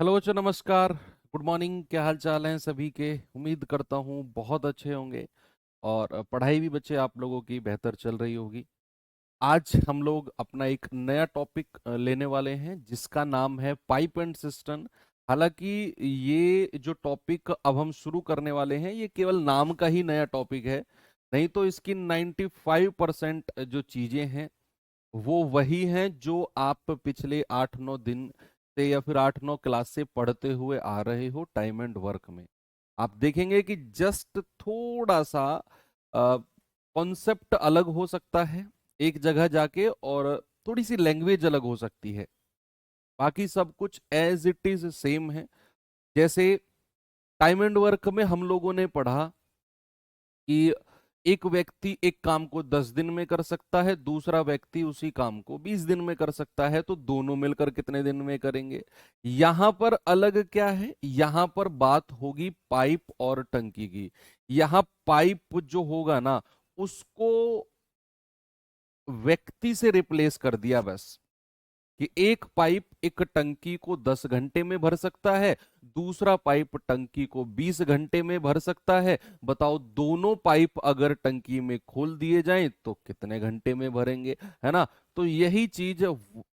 Hello बच्चों, नमस्कार। Good morning. क्या हाल चाल हैं सभी के? उम्मीद करता हूँ बहुत अच्छे होंगे और पढ़ाई भी बच्चे आप लोगों की बेहतर चल रही होगी। आज हम लोग अपना एक नया टॉपिक लेने वाले हैं जिसका नाम है पाइप एंड सिस्टम। हालांकि ये जो टॉपिक अब हम शुरू करने वाले हैं ये केवल नाम का ही नया टॉपिक है, नहीं तो इसकी 95% जो चीजें हैं वो वही हैं जो आप पिछले 8-9 दिन से या फिर 8-9 क्लास से पढ़ते हुए आ रहे हो टाइम एंड वर्क में। आप देखेंगे कि जस्ट थोड़ा सा कॉन्सेप्ट अलग हो सकता है एक जगह जाके, और थोड़ी सी लैंग्वेज अलग हो सकती है। बाकी सब कुछ एज इट इज सेम है। जैसे टाइम एंड वर्क में हम लोगों ने पढ़ा कि एक व्यक्ति एक काम को 10 दिन में कर सकता है, दूसरा व्यक्ति उसी काम को 20 दिन में कर सकता है, तो दोनों मिलकर कितने दिन में करेंगे। यहां पर अलग क्या है, यहां पर बात होगी पाइप और टंकी की। यहां पाइप जो होगा ना, उसको व्यक्ति से रिप्लेस कर दिया बस, कि एक पाइप एक टंकी को 10 घंटे में भर सकता है, दूसरा पाइप टंकी को 20 घंटे में भर सकता है। बताओ दोनों पाइप अगर टंकी में खोल दिए जाएं तो कितने घंटे में भरेंगे, है ना। तो यही चीज,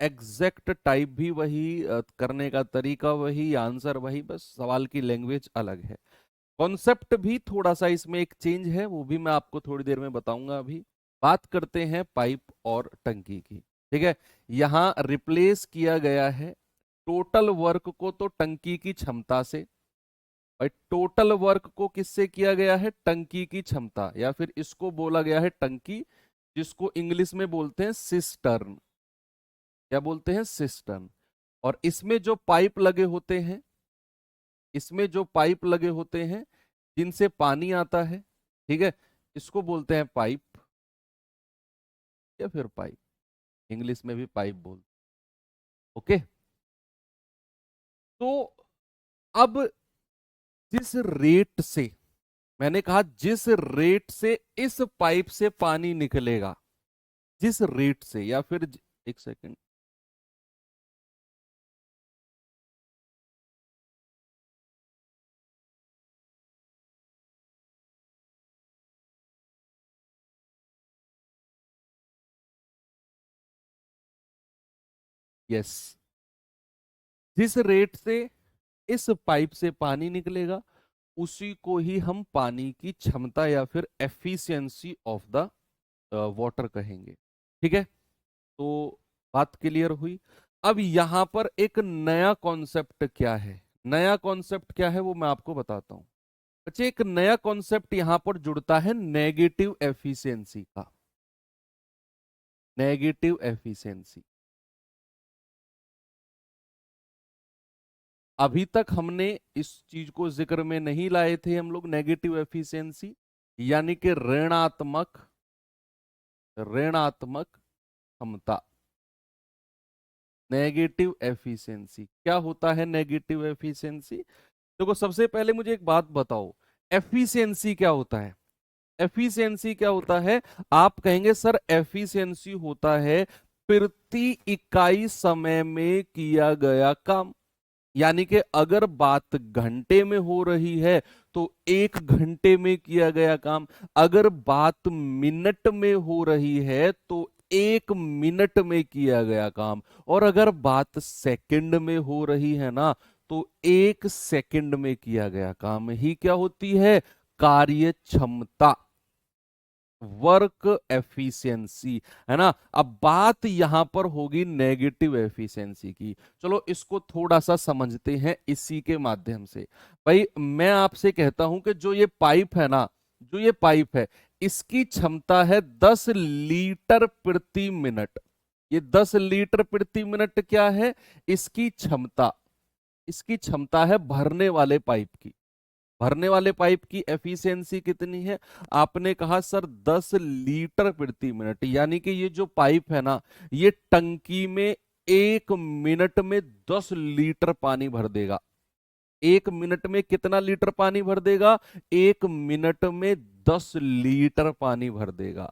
एग्जैक्ट टाइप भी वही, करने का तरीका वही, आंसर वही, बस सवाल की लैंग्वेज अलग है। कॉन्सेप्ट भी थोड़ा सा इसमें एक चेंज है, वो भी मैं आपको थोड़ी देर में बताऊंगा। अभी बात करते हैं पाइप और टंकी की। ठीक है, यहां रिप्लेस किया गया है टोटल वर्क को तो टंकी की क्षमता से, और टोटल वर्क को किससे किया गया है? टंकी की क्षमता, या फिर इसको बोला गया है टंकी, जिसको इंग्लिश में बोलते हैं सिस्टर्न। क्या बोलते हैं? सिस्टर्न। और इसमें जो पाइप लगे होते हैं, इसमें जो पाइप लगे होते हैं जिनसे पानी आता है, ठीक है, इसको बोलते हैं पाइप, या फिर पाइप। इंग्लिश में भी पाइप बोलते। ओके। तो अब जिस रेट से, मैंने कहा जिस रेट से इस पाइप से पानी निकलेगा, जिस रेट से, या फिर एक सेकंड। यस, जिस रेट से इस पाइप से पानी निकलेगा उसी को ही हम पानी की क्षमता या फिर एफिशिएंसी ऑफ द वाटर कहेंगे। ठीक है, तो बात क्लियर हुई। अब यहां पर एक नया कॉन्सेप्ट क्या है, नया कॉन्सेप्ट क्या है वो मैं आपको बताता हूं। अच्छा, एक नया कॉन्सेप्ट यहां पर जुड़ता है नेगेटिव एफिशिएंसी का। नेगेटिव एफिशिएंसी, अभी तक हमने इस चीज को जिक्र में नहीं लाए थे हम लोग। नेगेटिव एफिशिएंसी यानी कि ऋणात्मक, ऋणात्मक क्षमता। नेगेटिव एफिशिएंसी क्या होता है? नेगेटिव एफिशिएंसी, देखो सबसे पहले मुझे एक बात बताओ, एफिशिएंसी क्या होता है? एफिशिएंसी क्या होता है? आप कहेंगे सर एफिशिएंसी होता है प्रति इकाई समय में किया गया काम। यानी कि अगर बात घंटे में हो रही है तो 1 घंटे में किया गया काम, अगर बात मिनट में हो रही है तो 1 मिनट में किया गया काम, और अगर बात सेकंड में हो रही है ना तो 1 सेकंड में किया गया काम ही क्या होती है? कार्य क्षमता, वर्क एफिशिएंसी, है ना। अब बात यहां पर होगी नेगेटिव एफिशिएंसी की। चलो इसको थोड़ा सा समझते हैं इसी के माध्यम से। भाई मैं आपसे कहता हूं कि जो ये पाइप है ना, जो ये पाइप है, इसकी क्षमता है 10 लीटर प्रति मिनट। ये 10 लीटर प्रति मिनट क्या है? इसकी क्षमता, इसकी क्षमता है भरने वाले पाइप की। भरने वाले पाइप की एफिशिएंसी कितनी है? आपने कहा सर 10 लीटर प्रति मिनट, यानी कि ये जो पाइप है ना, ये टंकी में 1 मिनट में 10 लीटर पानी भर देगा। 1 मिनट में कितना लीटर पानी भर देगा? 1 मिनट में 10 लीटर पानी भर देगा।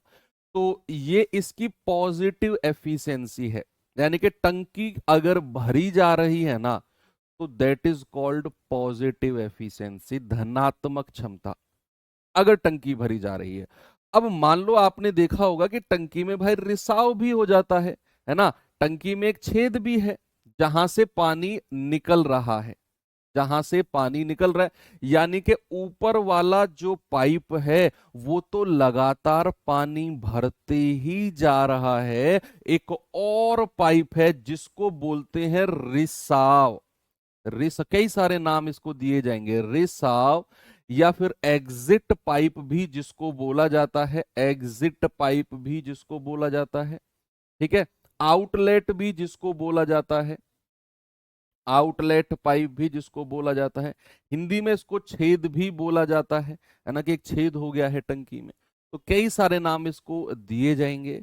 तो ये इसकी पॉजिटिव एफिशिएंसी है। यानी कि टंकी अगर भरी जा रही है ना, तो that is called positive efficiency, धनात्मक क्षमता, अगर टंकी भरी जा रही है। अब मान लो आपने देखा होगा कि टंकी में भाई रिसाव भी हो जाता है ना, टंकी में एक छेद भी है जहां से पानी निकल रहा है, जहां से पानी निकल रहा है, यानी कि ऊपर वाला जो पाइप है वो तो लगातार पानी भरते ही जा रहा है। एक और पाइप है जिसको बोलते हैं रिसाव, कई सारे नाम इसको दिए जाएंगे, रिसाव, या फिर एग्जिट पाइप भी जिसको बोला जाता है, एग्जिट पाइप भी जिसको बोला जाता है, ठीक है, आउटलेट भी जिसको बोला जाता है, आउटलेट पाइप भी जिसको बोला जाता है, हिंदी में इसको छेद भी बोला जाता है ना, कि एक छेद हो गया है टंकी में। तो कई सारे नाम इसको दिए जाएंगे।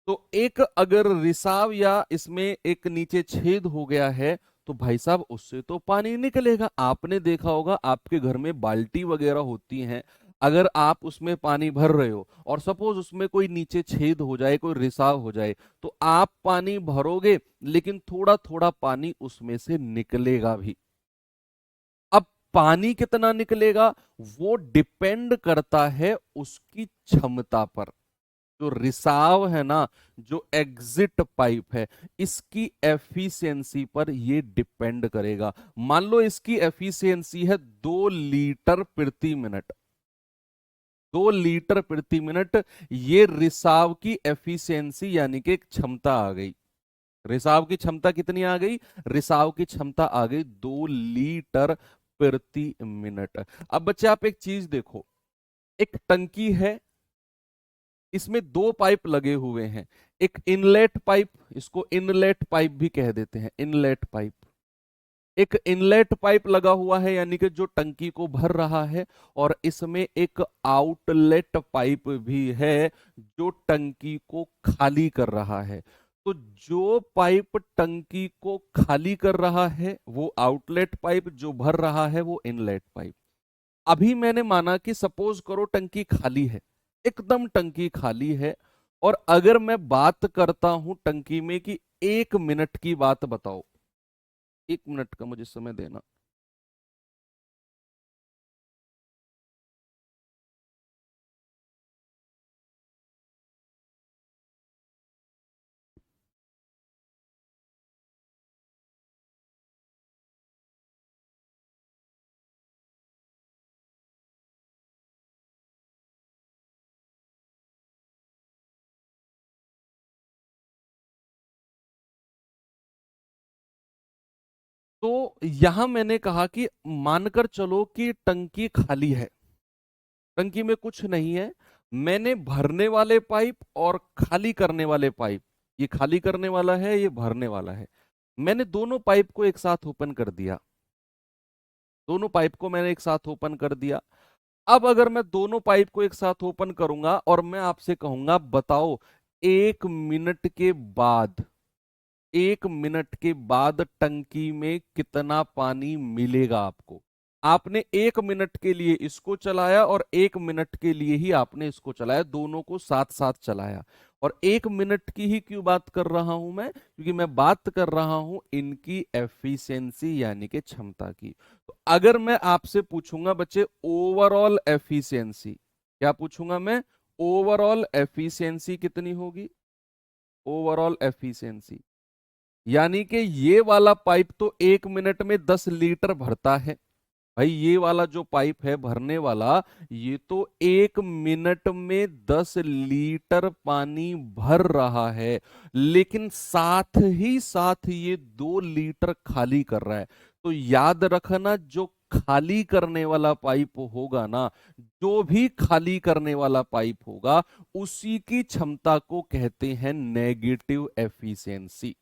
तो एक अगर रिसाव या इसमें एक नीचे छेद हो गया है तो भाई साहब उससे तो पानी निकलेगा। आपने देखा होगा आपके घर में बाल्टी वगैरह होती हैं, अगर आप उसमें पानी भर रहे हो और सपोज उसमें कोई नीचे छेद हो जाए, कोई रिसाव हो जाए, तो आप पानी भरोगे लेकिन थोड़ा थोड़ा पानी उसमें से निकलेगा भी। अब पानी कितना निकलेगा वो डिपेंड करता है उसकी क्षमता पर। जो रिसाव है ना, जो एग्जिट पाइप है, इसकी एफिशिएंसी पर ये डिपेंड करेगा। मान लो इसकी एफिशिएंसी है 2 लीटर प्रति मिनट, 2 लीटर प्रति मिनट, ये रिसाव की एफिशिएंसी यानी कि एक क्षमता आ गई। रिसाव की क्षमता कितनी आ गई, रिसाव की क्षमता आ गई 2 लीटर प्रति मिनट। अब बच्चे आप एक चीज देखो, एक टंकी है, इसमें 2 पाइप लगे हुए हैं, एक इनलेट पाइप, इसको इनलेट पाइप भी कह देते हैं, इनलेट पाइप, एक इनलेट पाइप लगा हुआ है यानी कि जो टंकी को भर रहा है, और इसमें एक आउटलेट पाइप भी है जो टंकी को खाली कर रहा है। तो जो पाइप टंकी को खाली कर रहा है वो आउटलेट पाइप, जो भर रहा है वो इनलेट पाइप। अभी मैंने माना कि सपोज करो टंकी खाली है, एकदम टंकी खाली है, और अगर मैं बात करता हूं टंकी में कि 1 मिनट की बात बताओ, 1 मिनट का मुझे समय देना। तो यहां मैंने कहा कि मानकर चलो कि टंकी खाली है, टंकी में कुछ नहीं है, मैंने भरने वाले पाइप और खाली करने वाले पाइप, ये खाली करने वाला है, ये भरने वाला है, मैंने दोनों पाइप को एक साथ ओपन कर दिया, दोनों पाइप को मैंने एक साथ ओपन कर दिया। अब अगर मैं दोनों पाइप को एक साथ ओपन करूंगा और मैं आपसे कहूंगा बताओ 1 मिनट के बाद, 1 मिनट के बाद टंकी में कितना पानी मिलेगा आपको। आपने 1 मिनट के लिए इसको चलाया और 1 मिनट के लिए ही आपने इसको चलाया, दोनों को साथ साथ चलाया। और 1 मिनट की ही क्यों बात कर रहा हूं मैं, क्योंकि मैं बात कर रहा हूं इनकी एफिशिएंसी यानी कि क्षमता की। तो अगर मैं आपसे पूछूंगा बच्चे ओवरऑल एफिशिएंसी, क्या पूछूंगा मैं, ओवरऑल एफिशिएंसी कितनी होगी, ओवरऑल एफिशिएंसी, यानी कि ये वाला पाइप तो 1 मिनट में 10 लीटर भरता है, भाई ये वाला जो पाइप है भरने वाला, ये तो 1 मिनट में 10 लीटर पानी भर रहा है, लेकिन साथ ही साथ ये 2 लीटर खाली कर रहा है। तो याद रखना जो खाली करने वाला पाइप होगा ना, जो भी खाली करने वाला पाइप होगा उसी की क्षमता को कहते हैं नेगेटिव एफिशिएंसी,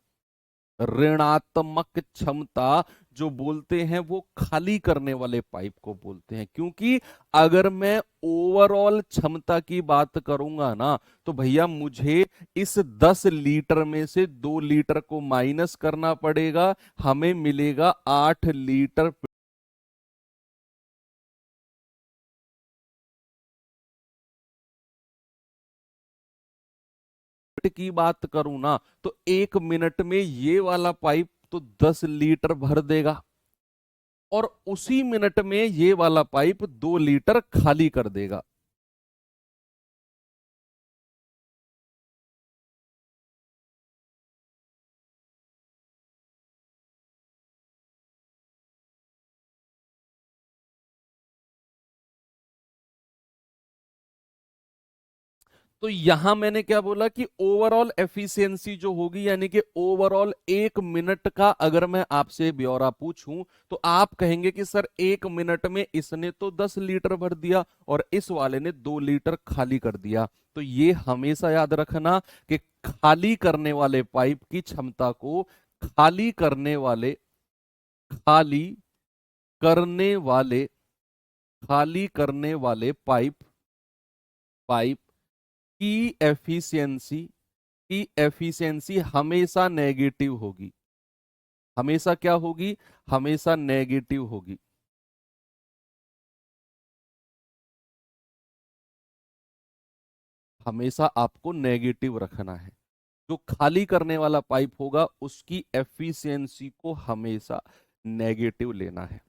ऋणात्मक क्षमता जो बोलते हैं वो खाली करने वाले पाइप को बोलते हैं। क्योंकि अगर मैं ओवरऑल क्षमता की बात करूंगा ना तो भैया मुझे इस 10 लीटर में से 2 लीटर को माइनस करना पड़ेगा, हमें मिलेगा 8 लीटर की बात करूं ना तो 1 मिनट में ये वाला पाइप तो 10 लीटर भर देगा, और उसी मिनट में ये वाला पाइप 2 लीटर खाली कर देगा। तो यहां मैंने क्या बोला कि ओवरऑल एफिशिएंसी जो होगी, यानी कि ओवरऑल 1 मिनट का अगर मैं आपसे ब्यौरा पूछूं, तो आप कहेंगे कि सर 1 मिनट में इसने तो 10 लीटर भर दिया और इस वाले ने 2 लीटर खाली कर दिया। तो ये हमेशा याद रखना कि खाली करने वाले पाइप की क्षमता को खाली करने वाले खाली करने वाले खाली करने वाले पाइप पाइप की एफिशिएंसी हमेशा नेगेटिव होगी। हमेशा क्या होगी? हमेशा नेगेटिव होगी। हमेशा आपको नेगेटिव रखना है। जो खाली करने वाला पाइप होगा उसकी एफिशिएंसी को हमेशा नेगेटिव लेना है।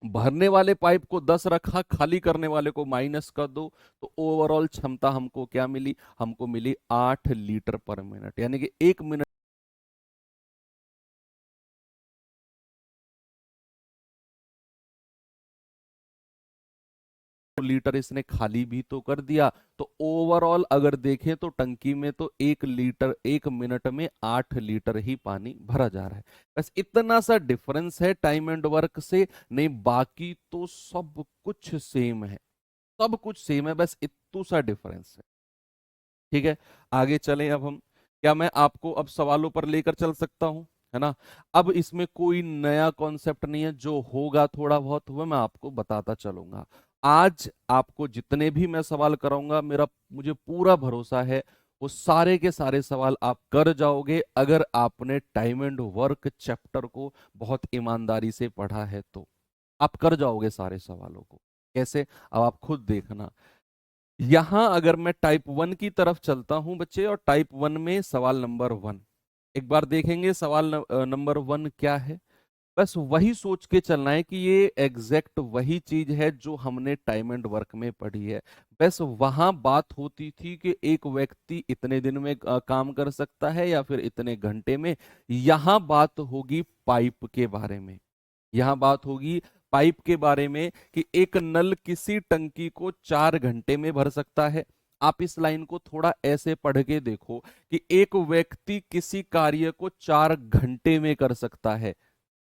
भरने वाले पाइप को 10 रखा, खाली करने वाले को माइनस कर दो, तो ओवरऑल क्षमता हमको क्या मिली? हमको मिली 8 लीटर पर मिनट, यानी कि 1 मिनट लीटर इसने खाली भी तो कर दिया। तो ओवरऑल अगर देखें तो टंकी में तो 1 लीटर 1 मिनट में 8 लीटर ही पानी भरा जा रहा है। बस इतना सा डिफरेंस है टाइम एंड वर्क से, नहीं बाकी तो सब कुछ सेम है। सब कुछ सेम है, बस इतना सा डिफरेंस है। ठीक है, आगे चलें अब हम। क्या मैं आपको अब सवालों पर लेकर चल सकता हूं? है ना। अब इसमें कोई नया कॉन्सेप्ट नहीं है, जो होगा थोड़ा बहुत हुआ मैं आपको बताता चलूंगा। आज आपको जितने भी मैं सवाल कराऊंगा, मुझे पूरा भरोसा है वो सारे के सारे सवाल आप कर जाओगे, अगर आपने टाइम एंड वर्क चैप्टर को बहुत ईमानदारी से पढ़ा है तो आप कर जाओगे सारे सवालों को। कैसे? अब आप खुद देखना। यहां अगर मैं टाइप 1 की तरफ चलता हूं बच्चे, और टाइप 1 में सवाल नंबर 1 एक बार देखेंगे। सवाल नंबर 1 क्या है? बस वही सोच के चलना है कि ये एग्जैक्ट वही चीज है जो हमने टाइम एंड वर्क में पढ़ी है। बस वहां बात होती थी कि एक व्यक्ति इतने दिन में काम कर सकता है या फिर इतने घंटे में। यहां बात होगी पाइप के बारे में। यहां बात होगी पाइप के बारे में कि एक नल किसी टंकी को 4 घंटे में भर सकता है। आप इस लाइन को थोड़ा ऐसे पढ़ के देखो कि एक व्यक्ति किसी कार्य को 4 घंटे में कर सकता है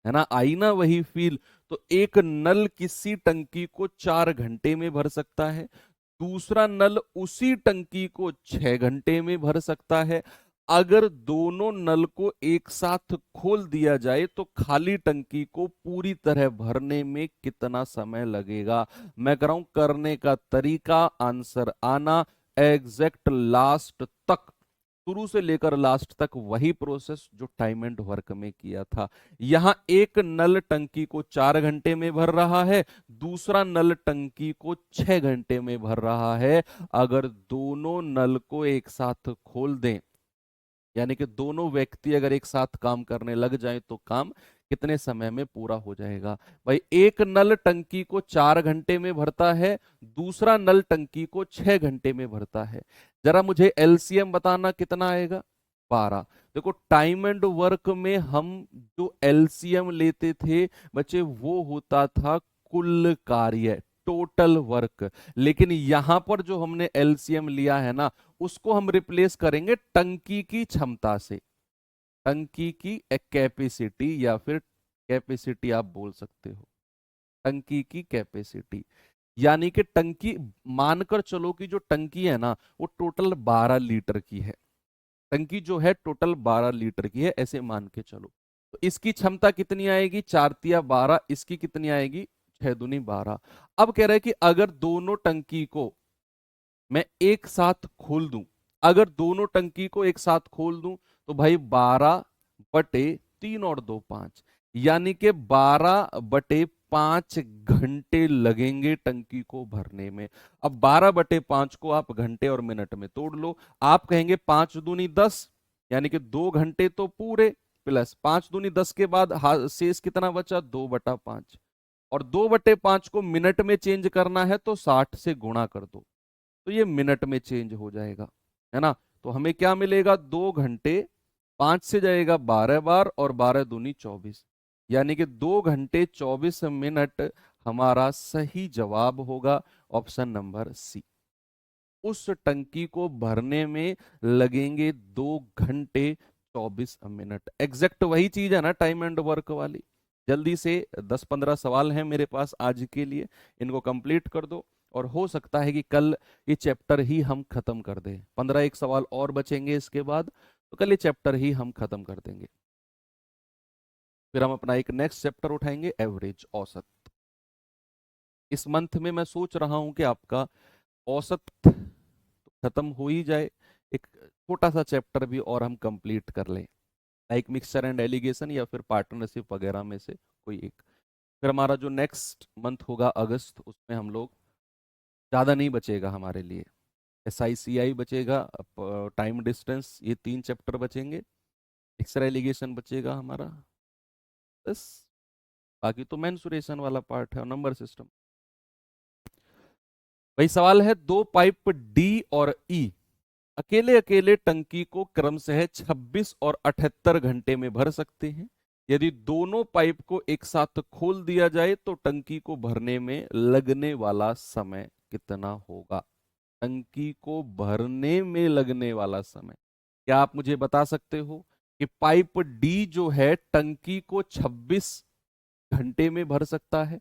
ना। आई ना वही फील। तो एक नल किसी टंकी को 4 घंटे में भर सकता है, दूसरा नल उसी टंकी को 6 घंटे में भर सकता है। अगर दोनों नल को एक साथ खोल दिया जाए तो खाली टंकी को पूरी तरह भरने में कितना समय लगेगा? मैं कह रहा हूं करने का तरीका, आंसर आना, एग्जैक्ट लास्ट तक, शुरू से लेकर लास्ट तक वही प्रोसेस जो टाइम एंड वर्क में किया था। यहां एक नल टंकी को 4 घंटे में भर रहा है, दूसरा नल टंकी को 6 घंटे में भर रहा है। अगर दोनों नल को एक साथ खोल दें, यानी कि दोनों व्यक्ति अगर एक साथ काम करने लग जाएं, तो काम कितने समय में पूरा हो जाएगा? भाई एक नल टंकी को 4 घंटे में भरता है, दूसरा नल टंकी को 6 घंटे में भरता है। जरा मुझे एलसीएम बताना कितना आएगा? 12। देखो टाइम एंड वर्क में हम जो एलसीएम लेते थे बच्चे, वो होता था कुल कार्य, टोटल वर्क। लेकिन यहां पर जो हमने एलसीएम लिया है ना, उसको हम रिप्लेस करेंगे टंकी की क्षमता से। टंकी की कैपेसिटी, या फिर कैपेसिटी आप बोल सकते हो, टंकी की कैपेसिटी। यानी कि टंकी, मानकर चलो कि जो टंकी है ना वो टोटल 12 लीटर की है। टंकी जो है टोटल 12 लीटर की है, ऐसे मान के चलो। तो इसकी क्षमता कितनी आएगी? 4 तिया 12। इसकी कितनी आएगी? 6 दूनी 12। अब कह रहे हैं कि अगर दोनों टंकी को मैं एक साथ खोल दूं, अगर दोनों टंकी को एक साथ खोल दूं, तो भाई 12/3 और 2 5, यानी कि 12/5 घंटे लगेंगे टंकी को भरने में। अब 12/5 को आप घंटे और मिनट में तोड़ लो। आप कहेंगे 5 दूनी 10, यानी कि 2 घंटे तो पूरे, प्लस 5 दूनी 10 के बाद शेष कितना बचा? 2/5। और 2/5 को मिनट में चेंज करना है तो 60 से गुणा कर दो, तो ये मिनट में चेंज हो जाएगा, है ना। तो हमें क्या मिलेगा, 2 घंटे, 5 से जाएगा 12 बार और 12 दूनी 24, यानी कि 2 घंटे 24 मिनट हमारा सही जवाब होगा ऑप्शन नंबर सी। उस टंकी को भरने में लगेंगे 2 घंटे 24 मिनट। एग्जैक्ट वही चीज है ना टाइम एंड वर्क वाली। जल्दी से 10-15 सवाल हैं मेरे पास आज के लिए, इनको कंप्लीट कर दो और हो सकता है कि कल ये चैप्टर ही हम खत्म कर दें। 15 सवाल और बचेंगे इसके बाद, तो कल ये चैप्टर ही हम खत्म कर देंगे। फिर हम अपना एक नेक्स्ट चैप्टर उठाएंगे, एवरेज, औसत। इस मंथ में मैं सोच रहा हूं कि आपका औसत तो खत्म हो ही जाए, एक छोटा सा चैप्टर भी और हम कंप्लीट कर लें, लाइक मिक्सचर एंड एलिगेशन या फिर पार्टनरशिप वगैरह में से कोई एक। फिर हमारा जो नेक्स्ट मंथ होगा अगस्त, उसमें हम लोग, ज़्यादा नहीं बचेगा हमारे लिए, SICI बचेगा, टाइम डिस्टेंस, ये 3 चैप्टर बचेंगे, मिक्सचर एलिगेशन बचेगा हमारा, बस। बाकी तो मेंसुरेशन वाला पार्ट है और नंबर सिस्टम। वही सवाल है, दो पाइप डी और ई अकेले अकेले टंकी को क्रमशः 26 और 78 घंटे में भर सकते हैं। यदि दोनों पाइप को एक साथ खोल दिया जाए तो टंकी को भरने में लगने वाला समय कितना होगा। टंकी को भरने में लगने वाला समय, क्या आप मुझे बता सकते हो कि पाइप डी जो है टंकी को 26 घंटे में भर सकता है,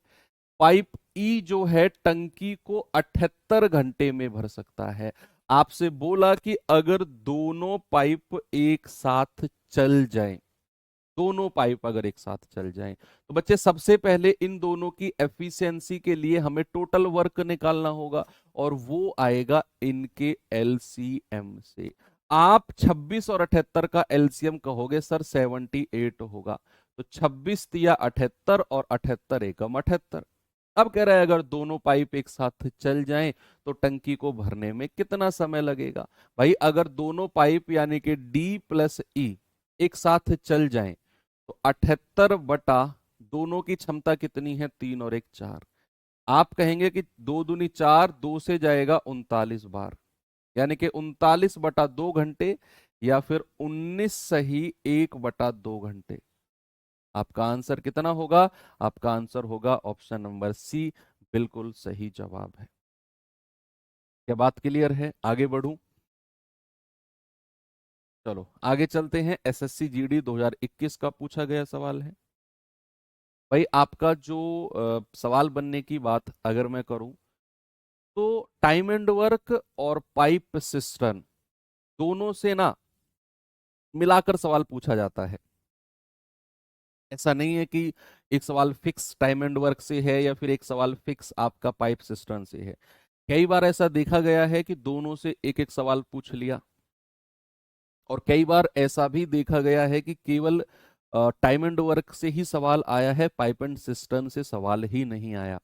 पाइप ई जो है टंकी को 78 घंटे में भर सकता है। आपसे बोला कि अगर दोनों पाइप एक साथ चल जाएं, दोनों पाइप अगर एक साथ चल जाएं, तो बच्चे सबसे पहले इन दोनों की एफिशिएंसी के लिए हमें टोटल वर्क निकालना होगा और वो आएगा इनके एलसीएम से। आप 26 और 78 का एलसीएम कहोगे सर 78 होगा, तो 26 तिया 78 और 78 एकम 78। अब कह रहा है अगर दोनों पाइप एक साथ चल जाएं तो टंकी को भरने में कितना समय लगेगा। भाई अगर दोनों पाइप यानी कि डी प्लस ई एक साथ चल जाएं तो 78 बटा दोनों की क्षमता कितनी है, 3 और 1 4। आप कहेंगे कि 2 दूनी 4, 2 से जाएगा 39 बार, यानी कि 39/2 घंटे या फिर 19 सही 1/2 घंटे। आपका आंसर कितना होगा, आपका आंसर होगा ऑप्शन नंबर सी, बिल्कुल सही जवाब है। क्या बात क्लियर है, आगे बढ़ूं? चलो आगे चलते हैं। एसएससी जीडी 2021 का पूछा गया सवाल है। भाई आपका जो सवाल बनने की बात अगर मैं करूं तो टाइम एंड वर्क और पाइप सिस्टम दोनों से ना मिलाकर सवाल पूछा जाता है। ऐसा नहीं है कि एक सवाल फिक्स टाइम एंड वर्क से है या फिर एक सवाल फिक्स आपका पाइप सिस्टम से है। कई बार ऐसा देखा गया है कि दोनों से एक एक सवाल पूछ लिया, और कई बार ऐसा भी देखा गया है कि केवल टाइम एंड वर्क से ही सवाल आया है, पाइप एंड सिस्टम से सवाल ही नहीं आया।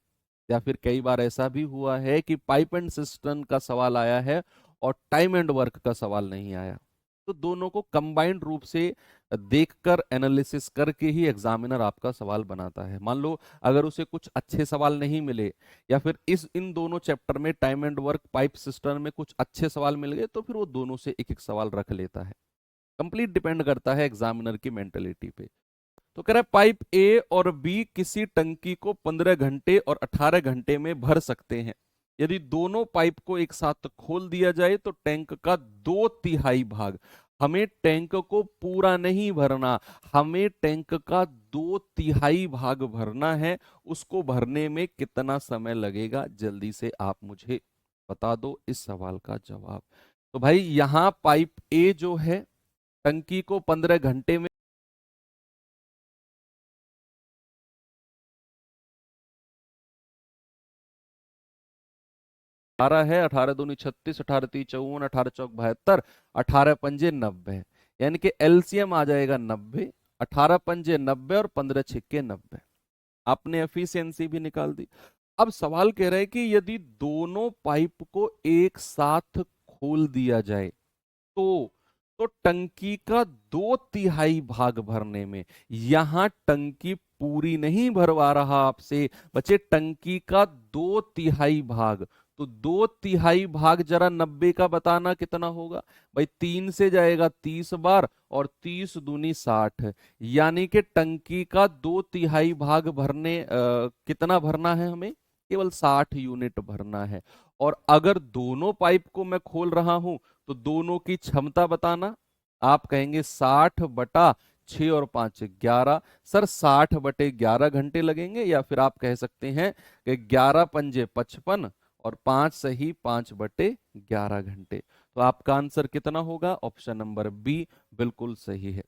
या फिर कई बार ऐसा भी हुआ है कि पाइप एंड सिस्टम का सवाल आया है और टाइम एंड वर्क का सवाल नहीं आया। तो दोनों को कंबाइंड रूप से देखकर एनालिसिस करके ही एग्जामिनर आपका सवाल बनाता है। मान लो अगर उसे कुछ अच्छे सवाल नहीं मिले या फिर इन दोनों चैप्टर में time and work pipe system में कुछ अच्छे सवाल मिल गए तो फिर वो दोनों से एक एक सवाल रख लेता है। कंप्लीट डिपेंड करता है एग्जामिनर की मेंटेलिटी पे। तो कह रहा है पाइप ए और बी किसी टंकी को 15 घंटे और 18 घंटे में भर सकते हैं। यदि दोनों पाइप को एक साथ खोल दिया जाए तो टैंक का 2/3 भाग, हमें टैंक को पूरा नहीं भरना, हमें टैंक का 2/3 भाग भरना है। उसको भरने में कितना समय लगेगा, जल्दी से आप मुझे बता दो इस सवाल का जवाब। तो भाई यहां पाइप ए जो है टंकी को 15 घंटे में 18 है, 18 दूनी 36, 18 ती 54, 18 चौक 72, 18 पंजे 90, यानी कि एलसीएम आ जाएगा 90। 18 पंजे 90 और 15 छिक्के 90। आपने एफिशिएंसी भी निकाल दी। अब सवाल कह रहा है कि यदि दोनों पाइप को एक साथ खोल दिया जाए तो टंकी का 2/3 भाग भरने में, यहां टंकी पूरी नहीं भरवा रहा आपसे बच्चे, टंकी का 2/3 भाग। तो 2/3 भाग जरा 90 का बताना कितना होगा भाई। 3 से जाएगा 30 बार, और 30 दूनी 60, यानी कि टंकी का 2/3 भाग भरने कितना भरना है हमें, केवल 60 यूनिट भरना है। और अगर दोनों पाइप को मैं खोल रहा हूं तो दोनों की क्षमता बताना। आप कहेंगे 60/6 और 5 11। सर 60/11 घंटे लगेंगे, या फिर आप कह सकते हैं कि 11×5 = 55 और 5 सही 5/11 घंटे। तो आपका आंसर कितना होगा, ऑप्शन नंबर बी बिल्कुल सही है।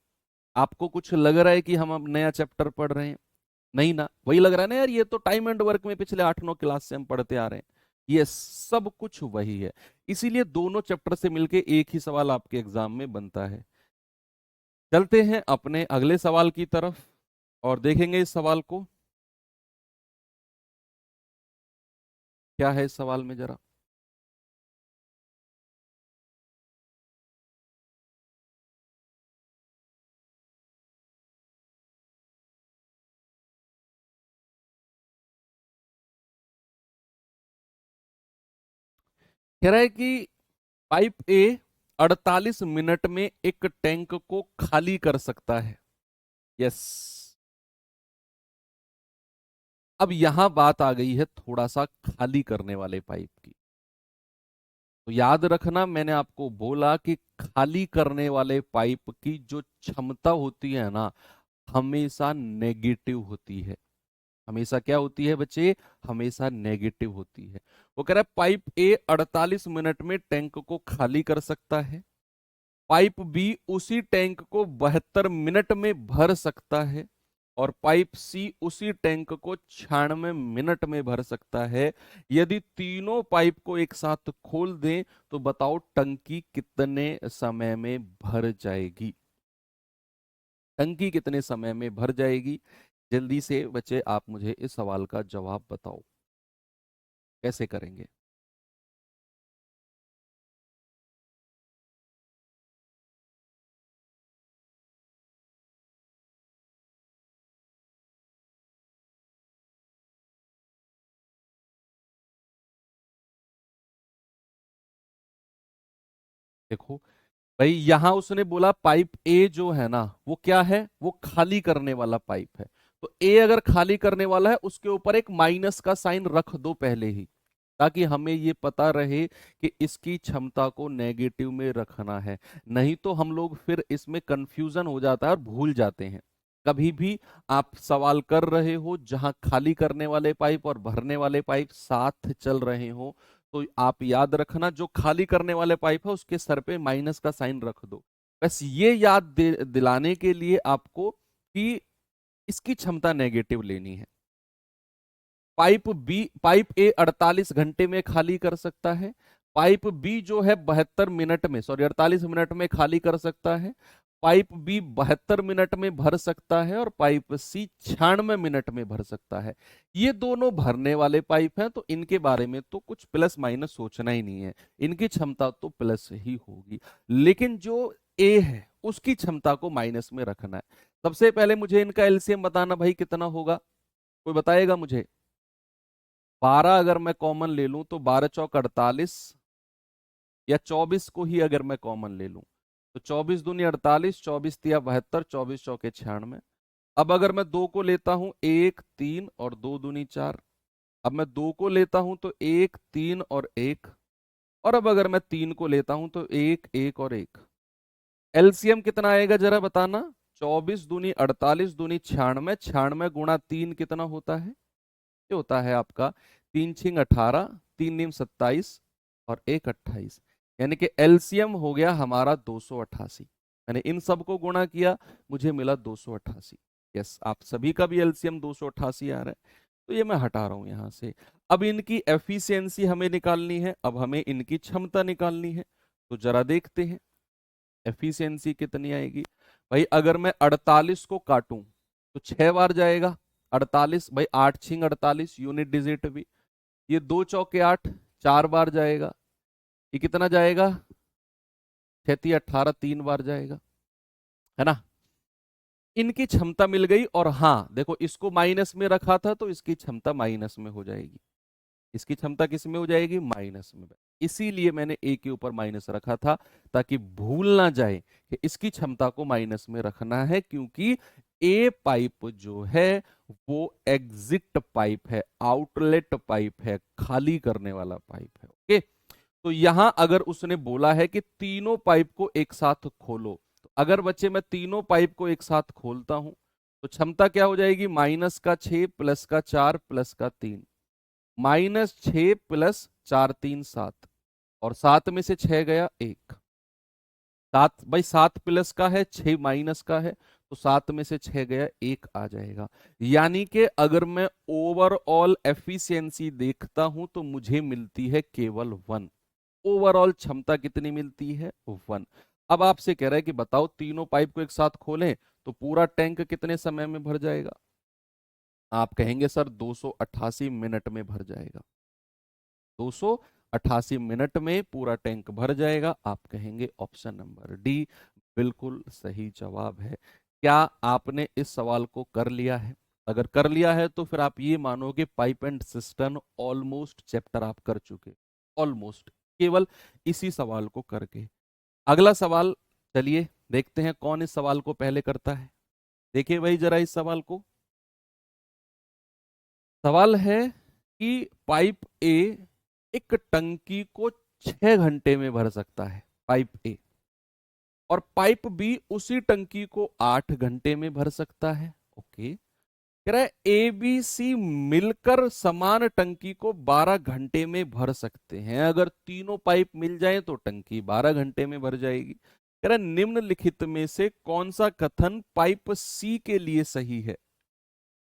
आपको कुछ लग रहा है कि हम अब नया चैप्टर पढ़ रहे हैं? नहीं ना, वही लग रहा है ना यार, ये तो टाइम एंड वर्क में पिछले 8-9 क्लास से हम पढ़ते आ रहे हैं। ये सब कुछ वही है, इसीलिए दोनों चैप्टर से मिलके एक ही सवाल आपके एग्जाम में बनता है। चलते हैं अपने अगले सवाल की तरफ और देखेंगे इस सवाल को क्या है इस सवाल में जरा। कह रहा है कि पाइप ए 48 मिनट में एक टैंक को खाली कर सकता है। यस। अब यहां बात आ गई है थोड़ा सा खाली करने वाले पाइप की। तो याद रखना, मैंने आपको बोला कि खाली करने वाले पाइप की जो क्षमता होती है ना, हमेशा नेगेटिव होती है। हमेशा क्या होती है बच्चे, हमेशा नेगेटिव होती है। वो कह रहा है पाइप ए 48 मिनट में टैंक को खाली कर सकता है, पाइप बी उसी टैंक को 72 मिनट में भर सकता है, और पाइप सी उसी टैंक को 96 मिनट में भर सकता है। यदि तीनों पाइप को एक साथ खोल दें तो बताओ टंकी कितने समय में भर जाएगी। टंकी कितने समय में भर जाएगी, जल्दी से बच्चे आप मुझे इस सवाल का जवाब बताओ, कैसे करेंगे। देखो भाई, यहां उसने बोला पाइप ए जो है ना वो क्या है, वो खाली करने वाला पाइप है। तो ए अगर खाली करने वाला है उसके ऊपर एक माइनस का साइन रख दो पहले ही, ताकि हमें ये पता रहे कि इसकी क्षमता को नेगेटिव में रखना है। नहीं तो हम लोग फिर इसमें कंफ्यूजन हो जाता है और भूल जाते हैं। कभी भी आप सवाल कर रहे हो जहां खाली करने वाले पाइप और भरने वाले पाइप साथ चल रहे हो, तो आप याद रखना जो खाली करने वाले पाइप है उसके सर पे माइनस का साइन रख दो। बस ये याद दिलाने के लिए आपको कि इसकी क्षमता नेगेटिव लेनी है। पाइप ए 48 घंटे में खाली कर सकता है, पाइप बी जो है 72 मिनट में, सॉरी 48 मिनट में खाली कर सकता है, पाइप बी 72 मिनट में भर सकता है, और पाइप सी 96 मिनट में भर सकता है। ये दोनों भरने वाले पाइप हैं, तो इनके बारे में तो कुछ प्लस माइनस सोचना ही नहीं है, इनकी क्षमता तो प्लस ही होगी। लेकिन जो ए है उसकी क्षमता को माइनस में रखना है। सबसे पहले मुझे इनका एलसीएम बताना भाई, कितना होगा, कोई बताएगा मुझे। 12 अगर मैं कॉमन ले लूं तो 12×4 = 48, या 24 को ही अगर मैं कॉमन ले लूं तो 24 दूनी 48, 24×3 = 72, 24×4 = 96। अब अगर मैं दो को लेता हूं, 1 3 और 2 दूनी 4। अब मैं दो को लेता हूं तो 1 3 और 1, और अब अगर मैं 3 को लेता हूं तो 1 1 और 1। एलसीएम कितना आएगा जरा बताना। 24 दूनी 48 दूनी 96, 96 गुणा 3 कितना होता है, ये होता है आपका 3×6 = 18, 3×9 = 27 और 1 28। यानी कि एलसीएम हो गया हमारा 288। मैंने इन सब को गुणा किया, मुझे मिला 288। यस, आप सभी का भी एलसीएम 288 आ रहा है, तो ये मैं हटा रहा हूं यहां से। अब इनकी एफिशिएंसी हमें निकालनी है, अब हमें इनकी क्षमता निकालनी है। तो जरा देखते हैं एफिशिएंसी कितनी आएगी। भाई अगर मैं 48 को काटूं तो 6 बार जाएगा 48, भाई 8×6 = 48, यूनिट डिजिट भी। ये 2×4 = 8, 4 बार जाएगा। ये कितना जाएगा, 6×3 = 18, 3 बार जाएगा, है ना। इनकी क्षमता मिल गई, और हाँ देखो इसको माइनस में रखा था तो इसकी क्षमता माइनस में हो जाएगी, इसकी क्षमता किस में हो जाएगी, माइनस में। इसीलिए मैंने ए के ऊपर माइनस रखा था, ताकि भूल ना जाए कि इसकी क्षमता को माइनस में रखना है, क्योंकि ए पाइप जो है वो एग्जिट पाइप है, आउटलेट पाइप है, खाली करने वाला पाइप है। ओके, तो यहां अगर उसने बोला है कि तीनों पाइप को एक साथ खोलो, तो अगर बच्चे मैं तीनों पाइप को एक साथ खोलता हूं तो क्षमता क्या हो जाएगी, -6 +4 +3, -6 +4 3 7, और 7 में से 6 गया 1, 7 भाई 7 प्लस का है 6 माइनस का है, तो 7 में से 6 गया 1 आ जाएगा। यानी कि अगर मैं ओवरऑल एफिशिएंसी देखता हूं तो मुझे मिलती है केवल 1। ओवरऑल क्षमता कितनी मिलती है, 1। अब आपसे कह रहा है कि बताओ तीनों पाइप को एक साथ खोलें तो पूरा टैंक कितने समय में भर जाएगा। आप कहेंगे सर 288 मिनट में भर जाएगा, 288 मिनट में पूरा टैंक भर जाएगा। आप कहेंगे ऑप्शन नंबर डी बिल्कुल सही जवाब है। क्या आपने इस सवाल को कर लिया है? अगर कर लिया है तो फिर आप ये मानो कि pipe and system almost chapter आप कर चुके, ऑलमोस्ट, केवल इसी सवाल को करके। अगला सवाल, चलिए देखते हैं कौन इस सवाल को पहले करता है। देखिए भाई जरा इस सवाल को। सवाल है कि पाइप ए एक टंकी को 6 घंटे में भर सकता है, पाइप ए, और पाइप बी उसी टंकी को 8 घंटे में भर सकता है। ओके, कह रहा है ए बी सी मिलकर समान टंकी को 12 घंटे में भर सकते हैं। अगर तीनों पाइप मिल जाए तो टंकी 12 घंटे में भर जाएगी। कह रहा है निम्नलिखित में से कौन सा कथन पाइप सी के लिए सही है।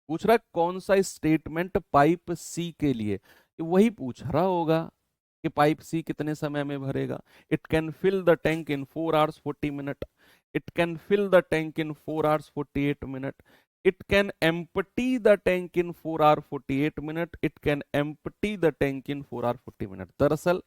पूछ रहा है कौन सा स्टेटमेंट पाइप सी के लिए, वही पूछ रहा होगा कि पाइप सी कितने समय में भरेगा। It can fill the tank in 4 hours 40 minutes, it can fill the tank in 4 hours 48 minutes, it can empty the tank in 4 hours 48 minutes, it can empty the tank in 4 hours 40 minutes। दरअसल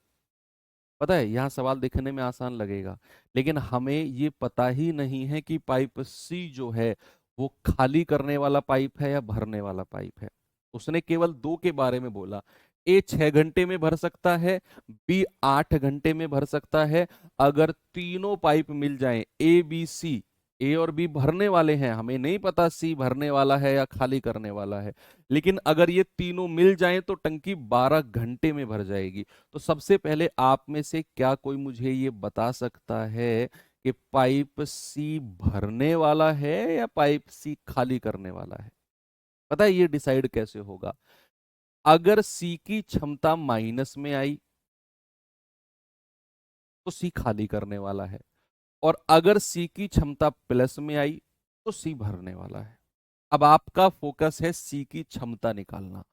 पता है यहां सवाल देखने में आसान लगेगा, लेकिन हमें ये पता ही नहीं है कि पाइप सी जो है वो खाली करने वाला पाइप है या भरने वाला पाइप है। उसने केवल दो के बारे में बोला, ए 6 घंटे में भर सकता है, बी 8 घंटे में भर सकता है। अगर तीनों पाइप मिल जाएं, ए बी सी, ए और बी भरने वाले हैं, हमें नहीं पता सी भरने वाला है या खाली करने वाला है, लेकिन अगर ये तीनों मिल जाएं तो टंकी 12 घंटे में भर जाएगी। तो सबसे पहले आप में से क्या कोई मुझे ये बता सकता है कि पाइप सी भरने वाला है या पाइप सी खाली करने वाला है? पता है ये डिसाइड कैसे होगा? अगर सी की क्षमता माइनस में आई तो सी खाली करने वाला है, और अगर सी की क्षमता प्लस में आई तो सी भरने वाला है। अब आपका फोकस है सी की क्षमता निकालना,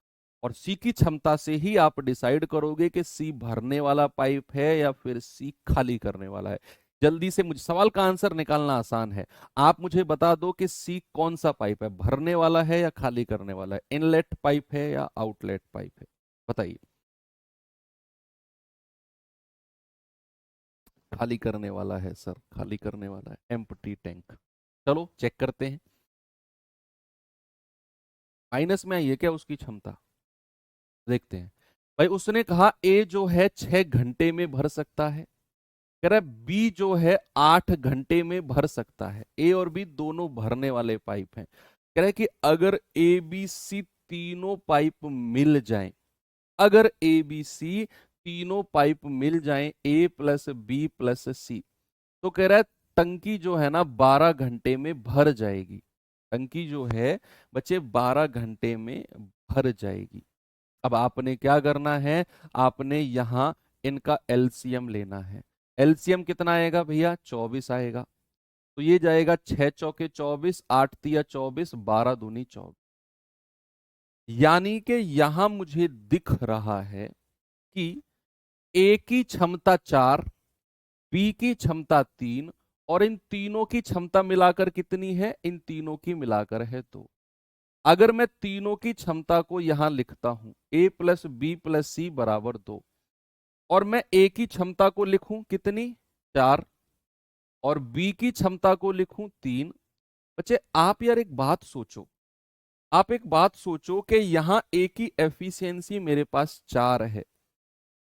और सी की क्षमता से ही आप डिसाइड करोगे कि सी भरने वाला पाइप है या फिर सी खाली करने वाला है। जल्दी से, मुझे सवाल का आंसर निकालना आसान है, आप मुझे बता दो कि सी कौन सा पाइप है, भरने वाला है या खाली करने वाला है, इनलेट पाइप है या आउटलेट पाइप है, बताइए। खाली करने वाला है सर, खाली करने वाला है, एम्प्टी टैंक। चलो चेक करते हैं। माइनस में आई है क्या उसकी क्षमता, देखते हैं। भाई उसने कहा ए जो है 6 घंटे में भर सकता है, कह रहा है बी जो है 8 घंटे में भर सकता है। ए और बी दोनों भरने वाले पाइप हैं। कह रहा है कि अगर ए बी सी तीनों पाइप मिल जाएं, अगर ए बी सी तीनों पाइप मिल जाएं, ए प्लस बी प्लस सी, तो कह रहा है टंकी जो है ना 12 घंटे में भर जाएगी। टंकी जो है बच्चे 12 घंटे में भर जाएगी। अब आपने क्या करना है, आपने यहां इनका एलसीएम लेना है। एलसीएम कितना आएगा भैया, 24 आएगा। तो ये जाएगा 6 चौके 24, 8 तिया 24, 12 दूनी 24। यानी कि यहां मुझे दिख रहा है कि ए की क्षमता 4, बी की क्षमता 3, और इन तीनों की क्षमता मिलाकर कितनी है, इन तीनों की मिलाकर है 2। अगर मैं तीनों की क्षमता को यहां लिखता हूं, ए प्लस बी प्लस सी बराबर 2, और मैं ए की क्षमता को लिखूं कितनी, 4, और बी की क्षमता को लिखूं 3, बच्चे आप यार एक बात सोचो, आप एक बात सोचो कि यहां ए की एफिशिएंसी मेरे पास 4 है,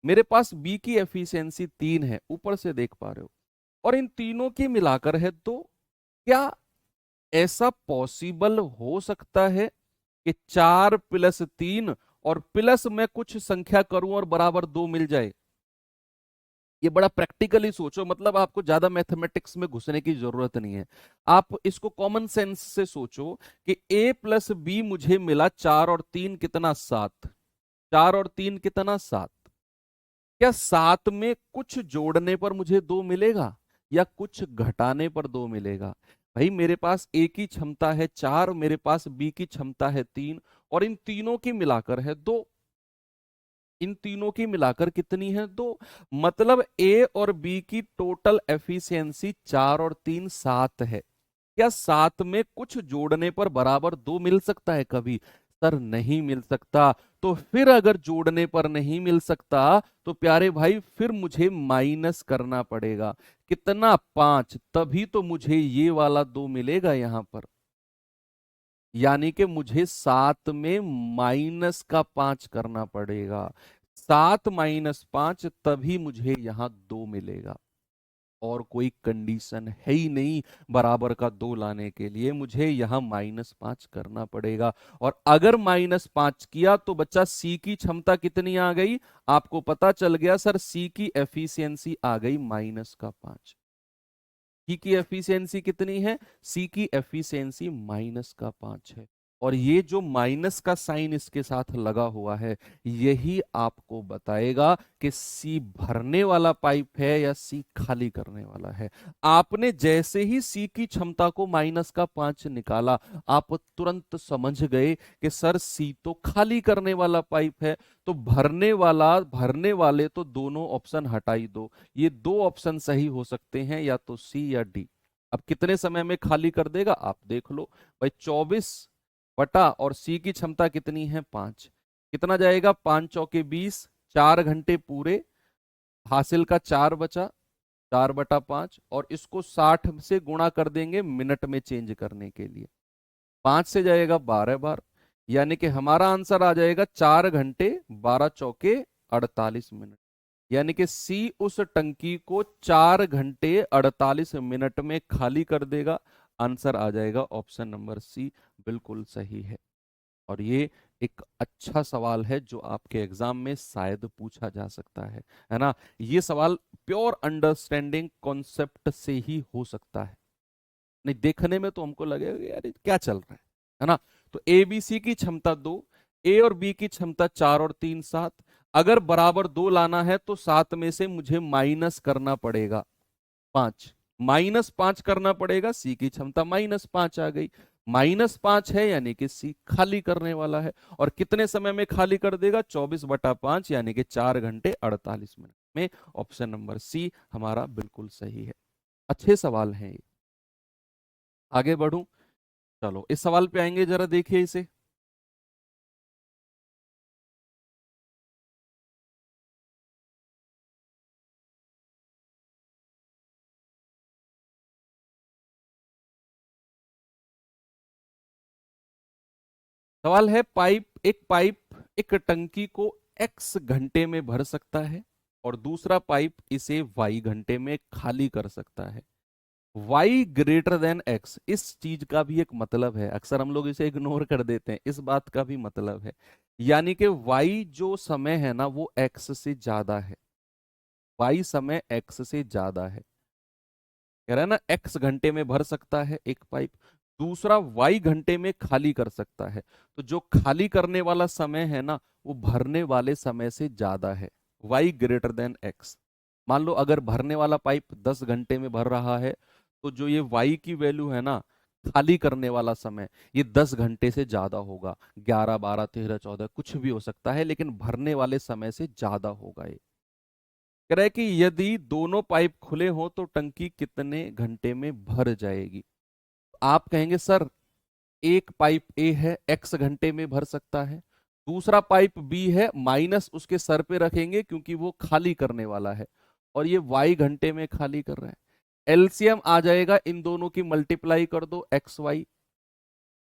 मेरे पास बी की एफिशिएंसी 3 है, ऊपर से देख पा रहे हो, और इन तीनों की मिलाकर है 2। क्या ऐसा पॉसिबल हो सकता है कि 4 + 3 और प्लस मैं कुछ संख्या करूं और बराबर 2 मिल जाए? ये बड़ा प्रैक्टिकली सोचो, मतलब आपको ज्यादा मैथमेटिक्स में घुसने की जरूरत नहीं है। आप इसको कॉमन सेंस से सोचो कि a + b मुझे मिला 4 और 3 कितना 7, 4 और 3 कितना 7। क्या 7 में कुछ जोड़ने पर मुझे 2 मिलेगा या कुछ घटाने पर 2 मिलेगा? भाई मेरे पास ए की क्षमता है 4, मेरे पास बी की क्षमता है 3, और इन तीनों की मिलाकर है 2। इन तीनों की मिलाकर कितनी है? 2। मतलब ए और बी की टोटल एफिशिएंसी 4 और 3 7 है। क्या 7 में कुछ जोड़ने पर बराबर 2 मिल सकता है कभी? सर नहीं मिल सकता। तो फिर अगर जोड़ने पर नहीं मिल सकता तो प्यारे भाई फिर मुझे माइनस करना पड़ेगा। कितना? 5। तभी तो मुझे ये वाला 2 मिलेगा यहां पर। यानी कि मुझे 7 में -5 करना पड़ेगा। 7 - 5 तभी मुझे यहां 2 मिलेगा। और कोई कंडीशन है ही नहीं बराबर का 2 लाने के लिए, मुझे यहां -5 करना पड़ेगा। और अगर -5 किया तो बच्चा सी की क्षमता कितनी आ गई? आपको पता चल गया सर, सी की एफिशिएंसी आ गई -5। सी की एफिशिएंसी कितनी है? सी की एफिशिएंसी -5 है। और ये जो माइनस का साइन इसके साथ लगा हुआ है, यही आपको बताएगा कि सी भरने वाला पाइप है या सी खाली करने वाला है। आपने जैसे ही सी की क्षमता को -5 निकाला, आप तुरंत समझ गए कि सर सी तो खाली करने वाला पाइप है। तो भरने वाला, भरने वाले तो दोनों ऑप्शन हटा ही दो। ये 2 ऑप्शन सही हो सकते हैं, या तो सी या डी। अब कितने समय में खाली कर देगा आप देख लो भाई। 24 बटा, और सी की क्षमता कितनी है? 5। कितना जाएगा? 5 चौके 20, 4 घंटे पूरे। हासिल का 4 बचा, 4/5, और इसको 60 से गुणा कर देंगे मिनट में चेंज करने के लिए। 5 से जाएगा 12 बार, यानी कि हमारा आंसर आ जाएगा 4 घंटे 12 चौके 48 मिनट। यानी कि सी उस टंकी को 4 घंटे 48 मिनट में खाली कर देगा। आंसर आ जाएगा ऑप्शन नंबर सी, बिल्कुल सही है। और ये एक अच्छा सवाल है जो आपके एग्जाम में शायद पूछा जा सकता है ना? ये सवाल प्योर अंडरस्टैंडिंग कॉन्सेप्ट से ही हो सकता है। नहीं देखने में तो हमको लगेगा कि यार ये क्या चल रहा है ना? तो ए बी सी की क्षमता 2, ए और बी की क्षमता 4 और 3 7। अगर बराबर 2 लाना है तो 7 में से मुझे माइनस करना पड़ेगा 5। -5 करना पड़ेगा, सी की क्षमता -5 आ गई। -5 है यानी कि सी खाली करने वाला है। और कितने समय में खाली कर देगा? 24/5 यानी कि 4 घंटे 48 मिनट में। ऑप्शन नंबर सी हमारा बिल्कुल सही है। अच्छे सवाल हैं ये। आगे बढ़ूं? चलो इस सवाल पे आएंगे, जरा देखिए इसे। सवाल है, एक टंकी को x घंटे में भर सकता है और दूसरा पाइप इसे y घंटे में खाली कर सकता है। y ग्रेटर देन x, इस चीज का भी एक मतलब है, अक्सर हम लोग इसे इग्नोर कर देते हैं, इस बात का भी मतलब है। यानी कि y जो समय है ना वो x से ज्यादा है। y समय x से ज्यादा है। कह रहा है ना, x घंटे में भर सकता है एक पाइप, दूसरा y घंटे में खाली कर सकता है। तो जो खाली करने वाला समय है ना वो भरने वाले समय से ज्यादा है। y greater than x। मान लो अगर भरने वाला पाइप 10 घंटे में भर रहा है, तो जो ये y की वैल्यू है ना, खाली करने वाला समय, ये 10 घंटे से ज्यादा होगा। 11 12 13 14 कुछ भी हो सकता है, लेकिन भरने वाले समय से ज्यादा होगा ये। कह रहा है कि यदि दोनों पाइप खुले हों तो टंकी कितने घंटे में भर जाएगी? आप कहेंगे सर एक पाइप ए है, एक्स घंटे में भर सकता है, दूसरा पाइप बी है, माइनस उसके सर पे रखेंगे क्योंकि वो खाली करने वाला है, और ये वाई घंटे में खाली कर रहा है। एलसीएम आ जाएगा, इन दोनों की मल्टीप्लाई कर दो एक्स वाई।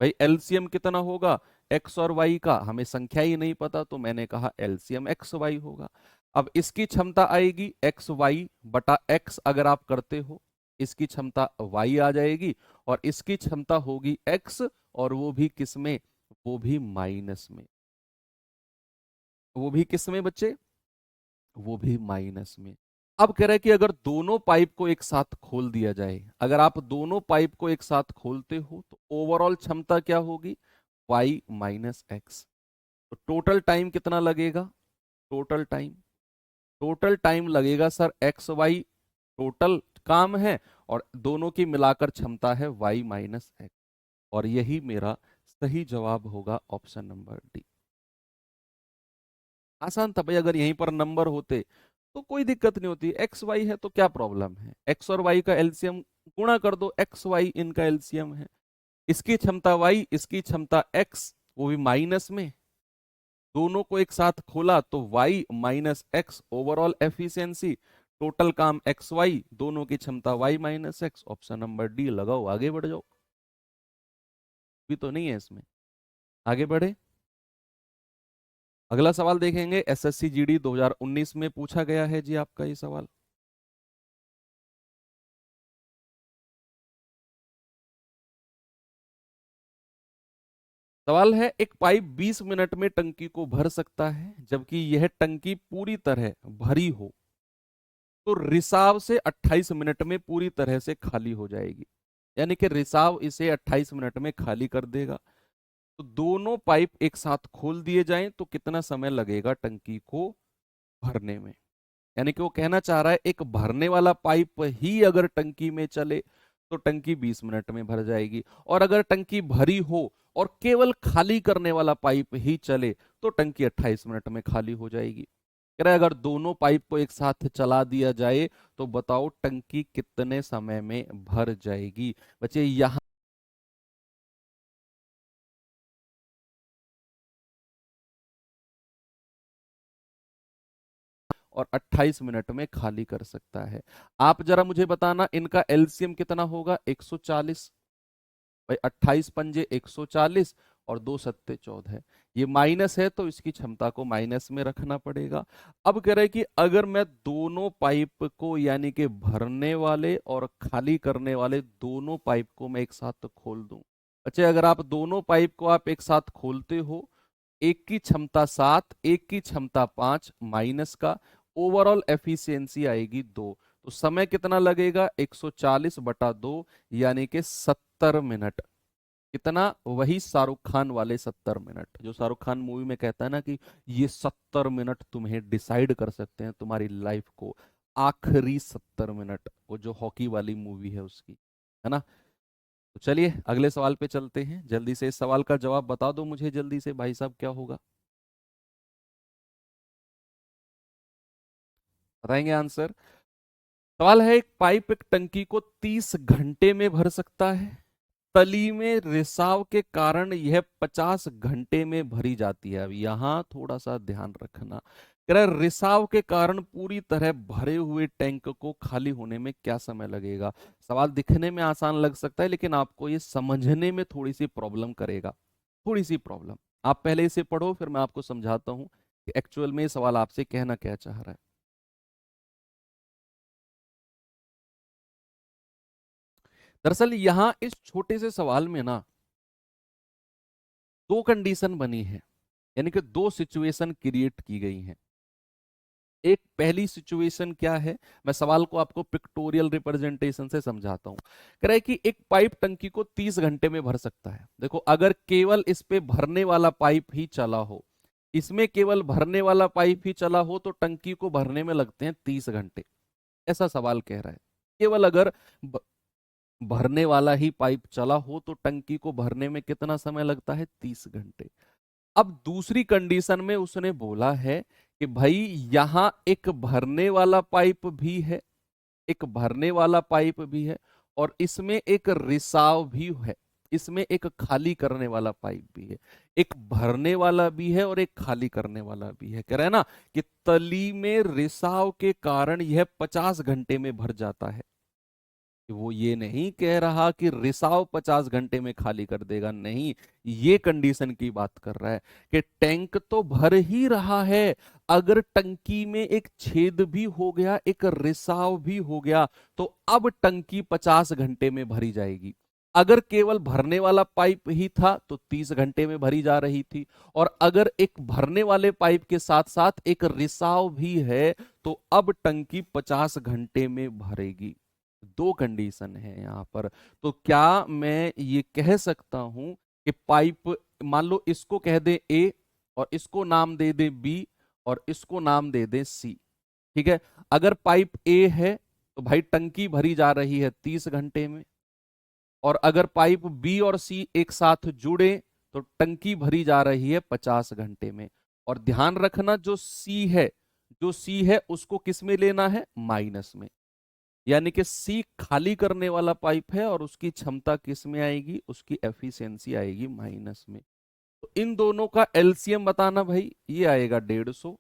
भाई एलसीएम कितना होगा एक्स और वाई का, हमें संख्या ही नहीं पता तो मैंने कहा एलसीएम एक्स वाई होगा। अब इसकी क्षमता आएगी एक्स वाई बटा एक्स, अगर आप करते हो इसकी क्षमता वाई आ जाएगी, और इसकी क्षमता होगी एक्स, और वो भी किस में, वो भी माइनस में। वो भी किस में बच्चे, वो भी माइनस में। अब कह रहा है कि अगर दोनों पाइप को एक साथ खोल दिया जाए, अगर आप दोनों पाइप को एक साथ खोलते हो तो ओवरऑल क्षमता क्या होगी, y माइनस एक्स। तो टोटल टाइम कितना लगेगा, टोटल टाइम, टोटल टाइम लगेगा सर एक्स वाई, टोटल काम है, और दोनों की मिलाकर क्षमता है y माइनस एक्स। और यही मेरा सही जवाब होगा, ऑप्शन नंबर डी। आसान था भाई, अगर यहीं पर नंबर होते तो कोई दिक्कत नहीं होती, एक्स वाई है तो क्या प्रॉब्लम है, एक्स और वाई का एलसीएम गुणा कर दो, एक्स वाई इनका एलसीएम है, इसकी क्षमता वाई, इसकी क्षमता एक्स, वो भी माइनस में, दोनों को एक साथ खोला तो y minus x overall efficiency, total काम एक्स वाई, दोनों की क्षमता y minus x. Option number D लगाओ, आगे बढ़ जाओ, भी तो नहीं है इसमें, आगे बढ़े। अगला सवाल देखेंगे, एसएससी जीडी 2019 में पूछा गया है जी आपका ये सवाल। सवाल है, एक पाइप 20 मिनट में टंकी को भर सकता है, जबकि यह टंकी पूरी तरह भरी हो तो रिसाव से 28 मिनट में पूरी तरह से खाली हो जाएगी। यानी कि रिसाव इसे 28 मिनट में खाली कर देगा। तो दोनों पाइप एक साथ खोल दिए जाएं तो कितना समय लगेगा टंकी को भरने में। यानी कि वो कहना चाह रहा है एक भरने वाला पाइप ही अगर टंकी में चले तो टंकी 20 मिनट में भर जाएगी, और अगर टंकी भरी हो और केवल खाली करने वाला पाइप ही चले तो टंकी 28 मिनट में खाली हो जाएगी। कह रहा है अगर दोनों पाइप को एक साथ चला दिया जाए तो बताओ टंकी कितने समय में भर जाएगी। बच्चे यहां और 28 मिनट में खाली कर सकता है। आप जरा मुझे बताना इनका एलसीएम कितना होगा, 140। भाई 28 पंजे 140 और 2 सत्ते 14, ये माइनस है तो इसकी क्षमता को माइनस में रखना पड़ेगा। अब कह रहे हैं कि अगर मैं दोनों पाइप को यानी कि भरने वाले और खाली करने वाले दोनों पाइप को मैं एक साथ खोल दूं। अच्छा, अगर आप दोनों पाइप को आप एक साथ खोलते हो, एक की क्षमता 7, एक की क्षमता 5 माइनस का, ओवरऑल एफिशिएंसी आएगी 2। तो समय कितना लगेगा, 140 बटा 2 यानी कि 70 मिनट। कितना, वही शाहरुख खान वाले 70 मिनट, जो शाहरुख खान मूवी में कहता है ना कि ये 70 मिनट तुम्हें डिसाइड कर सकते हैं तुम्हारी लाइफ को, आखिरी 70 मिनट, वो जो हॉकी वाली मूवी है उसकी, है ना। तो चलिए अगले सवाल पे चलते हैं, जल्दी से इस सवाल का जवाब बता दो मुझे जल्दी से भाई साहब, क्या होगा बताएंगे आंसर। सवाल है, एक पाइप एक टंकी को 30 घंटे में भर सकता है, तली में रिसाव के कारण यह 50 घंटे में भरी जाती है। अब यहां थोड़ा सा ध्यान रखना, कह रहा है रिसाव के कारण पूरी तरह भरे हुए टैंक को खाली होने में क्या समय लगेगा। सवाल दिखने में आसान लग सकता है लेकिन आपको ये समझने में थोड़ी सी प्रॉब्लम करेगा, थोड़ी सी प्रॉब्लम। आप पहले इसे पढ़ो फिर मैं आपको समझाता हूं कि एक्चुअल में ये सवाल आपसे कहना क्या चाह रहा है। दरअसल यहां इस छोटे से सवाल में ना दो कंडीशन बनी है, यानी कि दो सिचुएशन क्रिएट की गई हैं। एक पहली सिचुएशन क्या है, मैं सवाल को आपको पिक्टोरियल रिप्रेजेंटेशन से समझाता हूं। कह रहा है कि एक पाइप टंकी को 30 घंटे में भर सकता है। देखो अगर केवल इस पे भरने वाला पाइप ही चला हो, इसमें केवल भरने वाला पाइप ही चला हो तो टंकी को भरने में लगते हैं 30 घंटे, ऐसा सवाल कह रहा है। केवल अगर भरने वाला ही पाइप चला हो तो टंकी को भरने में कितना समय लगता है, 30 घंटे। अब दूसरी कंडीशन में उसने बोला है कि भाई यहां एक भरने वाला पाइप भी है, एक भरने वाला पाइप भी है, और इसमें एक रिसाव भी है, इसमें एक खाली करने वाला पाइप भी है। एक भरने वाला भी है और एक खाली करने वाला भी है। कह रहे हैं ना कि तली में रिसाव के कारण यह 50 घंटे में भर जाता है। वो ये नहीं कह रहा कि रिसाव 50 घंटे में खाली कर देगा, नहीं, ये कंडीशन की बात कर रहा है कि टैंक तो भर ही रहा है, अगर टंकी में एक छेद भी हो गया, एक रिसाव भी हो गया, तो अब टंकी 50 घंटे में भरी जाएगी। अगर केवल भरने वाला पाइप ही था तो 30 घंटे में भरी जा रही थी, और अगर एक भरने वाले पाइप के साथ साथ एक रिसाव भी है तो अब टंकी 50 घंटे में भरेगी। दो कंडीशन है यहां पर। तो क्या मैं ये कह सकता हूं कि पाइप, मान लो इसको कह दे ए, और इसको नाम दे दे बी, और इसको नाम दे दे सी, ठीक है। अगर पाइप ए है तो भाई टंकी भरी जा रही है 30 घंटे में, और अगर पाइप बी और सी एक साथ जुड़े तो टंकी भरी जा रही है 50 घंटे में। और ध्यान रखना, जो सी है उसको किस में लेना है, माइनस में। यानी कि सी खाली करने वाला पाइप है और उसकी क्षमता किस में आएगी, उसकी एफिशिएंसी आएगी माइनस में। तो इन दोनों का एलसीएम बताना भाई, ये आएगा 150,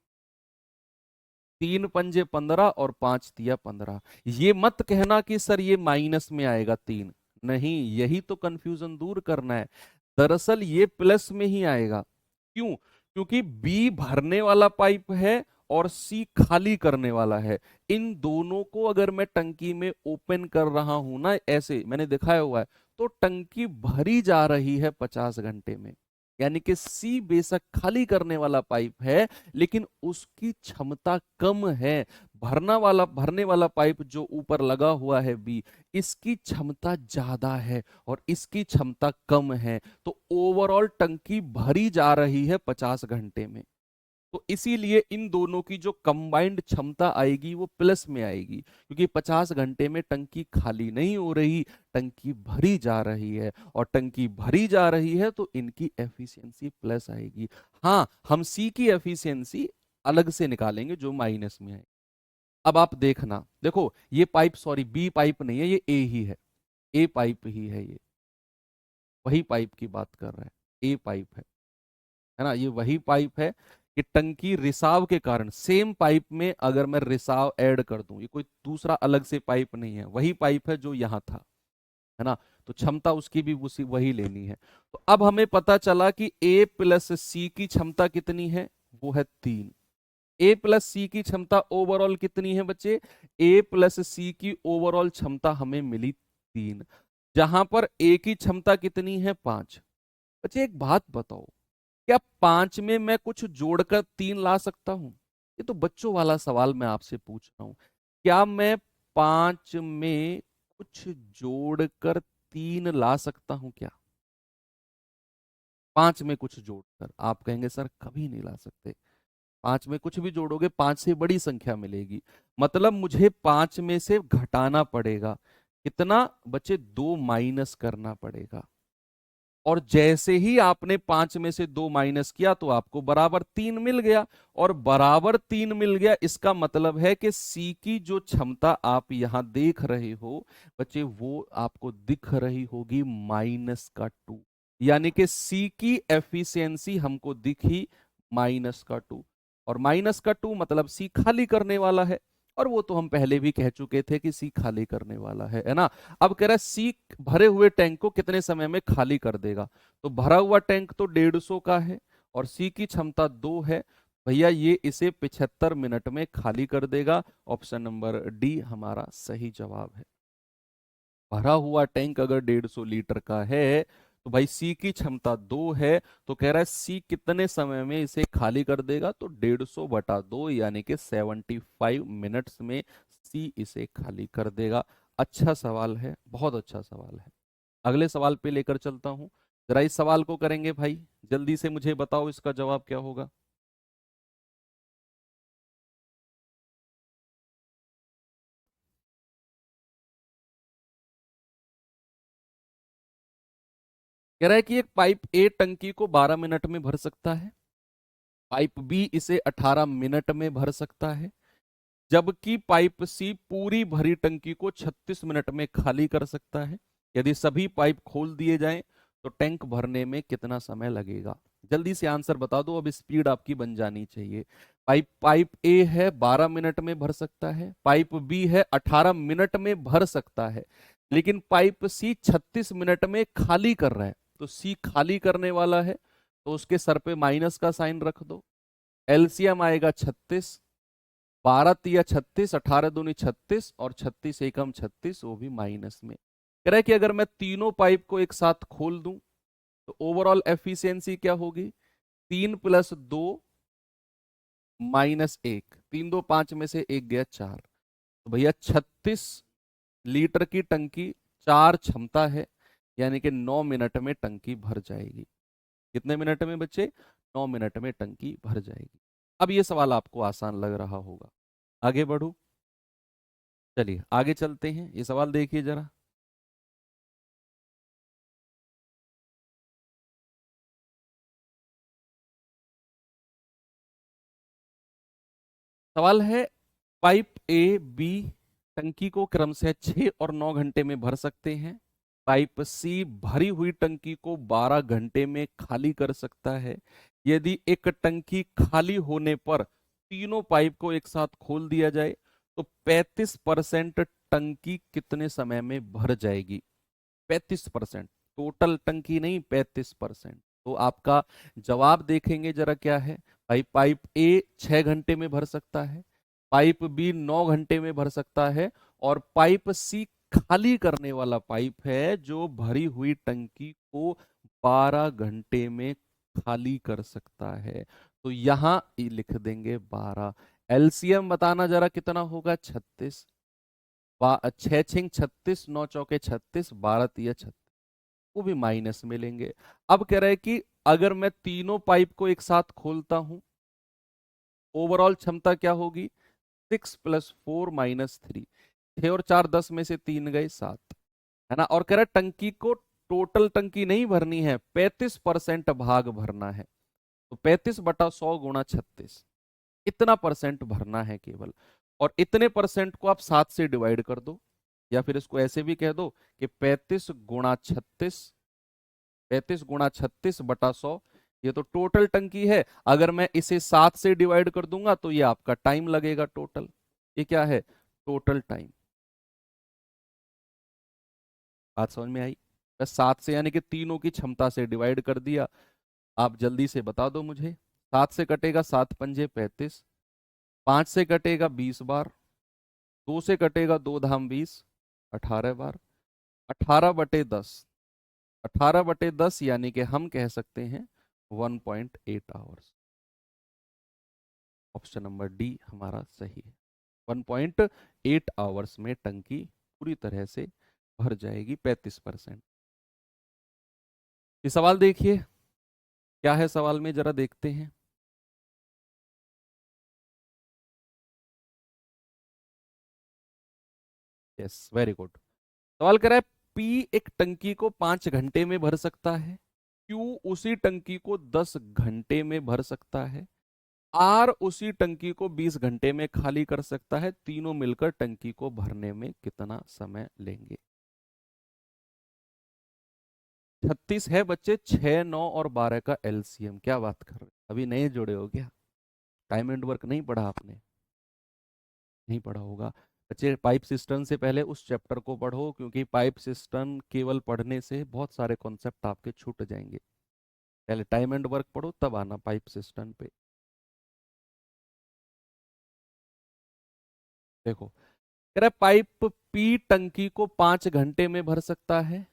3 पंजे 15 और 5 तिया 15। ये मत कहना कि सर ये माइनस में आएगा 3, नहीं, यही तो कंफ्यूजन दूर करना है। दरअसल ये प्लस में ही आएगा। क्यों? क्योंकि बी भरने वाला पाइप है और सी खाली करने वाला है। इन दोनों को अगर मैं टंकी में ओपन कर रहा हूं ना, ऐसे मैंने दिखाया हुआ है, तो टंकी भरी जा रही है 50 घंटे में। यानी कि सी बेशक खाली करने वाला पाइप है लेकिन उसकी क्षमता कम है। भरने वाला पाइप जो ऊपर लगा हुआ है बी, इसकी क्षमता ज्यादा है और इसकी क्षमता कम है, तो ओवरऑल टंकी भरी जा रही है 50 घंटे में। तो इसीलिए इन दोनों की जो कंबाइंड क्षमता आएगी वो प्लस में आएगी, क्योंकि 50 घंटे में टंकी खाली नहीं हो रही, टंकी भरी जा रही है, और टंकी भरी जा रही है तो इनकी एफिशिएंसी प्लस आएगी। हाँ, हम सी की एफिशिएंसी अलग से निकालेंगे जो माइनस में है। अब आप देखना, देखो ये पाइप, सॉरी बी पाइप नहीं है, ये ए ही है, ए पाइप ही है, ये वही पाइप की बात कर रहा है, ए पाइप है ना, ये वही पाइप है कि टंकी रिसाव के कारण, सेम पाइप में अगर मैं रिसाव ऐड कर दूं, ये कोई दूसरा अलग से पाइप नहीं है, वही पाइप है जो यहां था, है ना, तो क्षमता उसकी भी उसी वही लेनी है। तो अब हमें पता चला कि ए प्लस सी की क्षमता कितनी है, वो है 3। ए प्लस सी की क्षमता ओवरऑल कितनी है बच्चे, ए प्लस सी की ओवरऑल क्षमता हमें मिली 3, जहां पर ए की क्षमता कितनी है 5। बच्चे एक बात बताओ, क्या 5 में मैं कुछ जोड़कर 3 ला सकता हूं? ये तो बच्चों वाला सवाल मैं आपसे पूछ रहा हूं। क्या मैं 5 में कुछ जोड़कर 3 ला सकता हूं क्या? 5 में कुछ जोड़कर आप कहेंगे सर कभी नहीं ला सकते। 5 में कुछ भी जोड़ोगे 5 से बड़ी संख्या मिलेगी, मतलब मुझे 5 में से घटाना पड़ेगा। कितना बच्चे? 2 माइनस करना पड़ेगा। और जैसे ही आपने 5 में से 2 माइनस किया तो आपको बराबर 3 मिल गया, और बराबर 3 मिल गया, इसका मतलब है कि सी की जो क्षमता आप यहां देख रहे हो बच्चे, वो आपको दिख रही होगी -2। यानी कि सी की एफिशिएंसी हमको दिखी -2, और -2 मतलब सी खाली करने वाला है, और वो तो हम पहले भी कह चुके थे कि सी खाली करने वाला है ना। अब कह रहा है सी भरे हुए टैंक को कितने समय में खाली कर देगा, तो भरा हुआ टैंक तो 150 का है और सी की क्षमता 2 है, भैया ये इसे 75 मिनट में खाली कर देगा। ऑप्शन नंबर डी हमारा सही जवाब है। भरा हुआ टैंक अगर 150 लीटर का है तो भाई सी की क्षमता 2 है, तो कह रहा है सी कितने समय में इसे खाली कर देगा, तो 150/2 यानी कि 75 मिनट्स में सी इसे खाली कर देगा। अच्छा सवाल है, बहुत अच्छा सवाल है। अगले सवाल पे लेकर चलता हूं, जरा इस सवाल को करेंगे भाई, जल्दी से मुझे बताओ इसका जवाब क्या होगा। कह रहा है कि एक पाइप ए टंकी को 12 मिनट में भर सकता है, पाइप बी इसे 18 मिनट में भर सकता है, जबकि पाइप सी पूरी भरी टंकी को 36 मिनट में खाली कर सकता है। यदि सभी पाइप खोल दिए जाएं तो टैंक भरने में कितना समय लगेगा? जल्दी से आंसर बता दो, अब स्पीड आपकी बन जानी चाहिए। पाइप पाइप ए है 12 मिनट में भर सकता है, पाइप बी है 18 मिनट में भर सकता है, लेकिन पाइप सी 36 मिनट में खाली कर रहा है, तो सी खाली करने वाला है, तो उसके सर पे माइनस का साइन रख दो। एलसीएम आएगा 36, 12 × 36, 18 दूनी 36, और 36 × 1 = 36, वो भी माइनस में। कह रहा है कि अगर मैं तीनों पाइप को एक साथ खोल दूं तो ओवरऑल एफिशिएंसी क्या होगी? 3 + 2 - 1, 3 2 5 में से एक गया 4, तो भैया 36 लीटर की टंकी 4 क्षमता है, यानी कि 9 मिनट में टंकी भर जाएगी। कितने मिनट में बच्चे? 9 मिनट में टंकी भर जाएगी। अब ये सवाल आपको आसान लग रहा होगा, आगे बढ़ू? चलिए आगे चलते हैं, ये सवाल देखिए जरा। सवाल है, पाइप ए बी टंकी को क्रमशः 6 और 9 घंटे में भर सकते हैं। पाइप सी भरी हुई टंकी को 12 घंटे में खाली कर सकता है। यदि एक टंकी खाली होने पर तीनों पाइप को एक साथ खोल दिया जाए तो 35% टंकी कितने समय में भर जाएगी? 35%, टोटल टंकी नहीं, 35%। तो आपका जवाब देखेंगे जरा क्या है। भाई पाइप ए 6 घंटे में भर सकता है, पाइप बी 9 घंटे में भर सकता है, और पाइप सी खाली करने वाला पाइप है जो भरी हुई टंकी को 12 घंटे में खाली कर सकता है। तो यहां लिख देंगे 12। एलसीएम बताना जरा कितना होगा? 36, 6 × 6 = 36, 9 × 4 = 36, 12 × 3 = 36, वो भी माइनस में लेंगे। अब कह रहे हैं कि अगर मैं तीनों पाइप को एक साथ खोलता हूं, ओवरऑल क्षमता क्या होगी? 6 + 4 - 3, 6 और 4 10 में से 3 गए 7, है ना। और कह रहा है टंकी को टोटल टंकी नहीं भरनी है, 35% भाग भरना है, तो 35/100 × 36, इतना परसेंट भरना है केवल। और इतने परसेंट को आप 7 से डिवाइड कर दो, या फिर इसको ऐसे भी कह दो कि 35 × 36 ये तो टोटल टंकी है। अगर मैं इसे 7 से डिवाइड कर दूंगा तो ये आपका टाइम लगेगा टोटल। ये क्या है? Total time. बात समझ में आई? बस 7 से यानी कि तीनों की क्षमता से डिवाइड कर दिया। आप जल्दी से बता दो मुझे। 7 से कटेगा 7 × 5 = 35, 5 से कटेगा 20 बार, 2 से कटेगा 2 धाम 20, 18 बार, 18/10, 18/10 यानी कि हम कह सकते हैं 1.8 आवर्स। ऑप्शन नंबर डी हमारा सही है। 1.8 आवर्स में टंकी पूरी तरह से भर जाएगी, 35%। ये सवाल देखिए, क्या है सवाल में जरा देखते हैं। Yes, very good. सवाल कर रहा है, पी एक टंकी को 5 घंटे में भर सकता है, क्यू उसी टंकी को 10 घंटे में भर सकता है, आर उसी टंकी को 20 घंटे में खाली कर सकता है। तीनों मिलकर टंकी को भरने में कितना समय लेंगे? 36 है बच्चे, 6 9 और 12 का एलसीएम। क्या बात कर रहे हैं, अभी नए जुड़े हो क्या? टाइम एंड वर्क नहीं पढ़ा आपने? नहीं पढ़ा होगा। बच्चे पाइप सिस्टम से पहले उस चैप्टर को पढ़ो, क्योंकि पाइप सिस्टम केवल पढ़ने से बहुत सारे कॉन्सेप्ट आपके छूट जाएंगे। पहले टाइम एंड वर्क पढ़ो, तब आना पाइप सिस्टम पे। देखो, कह रहा है पाइप पी टंकी को 5 घंटे में भर सकता है,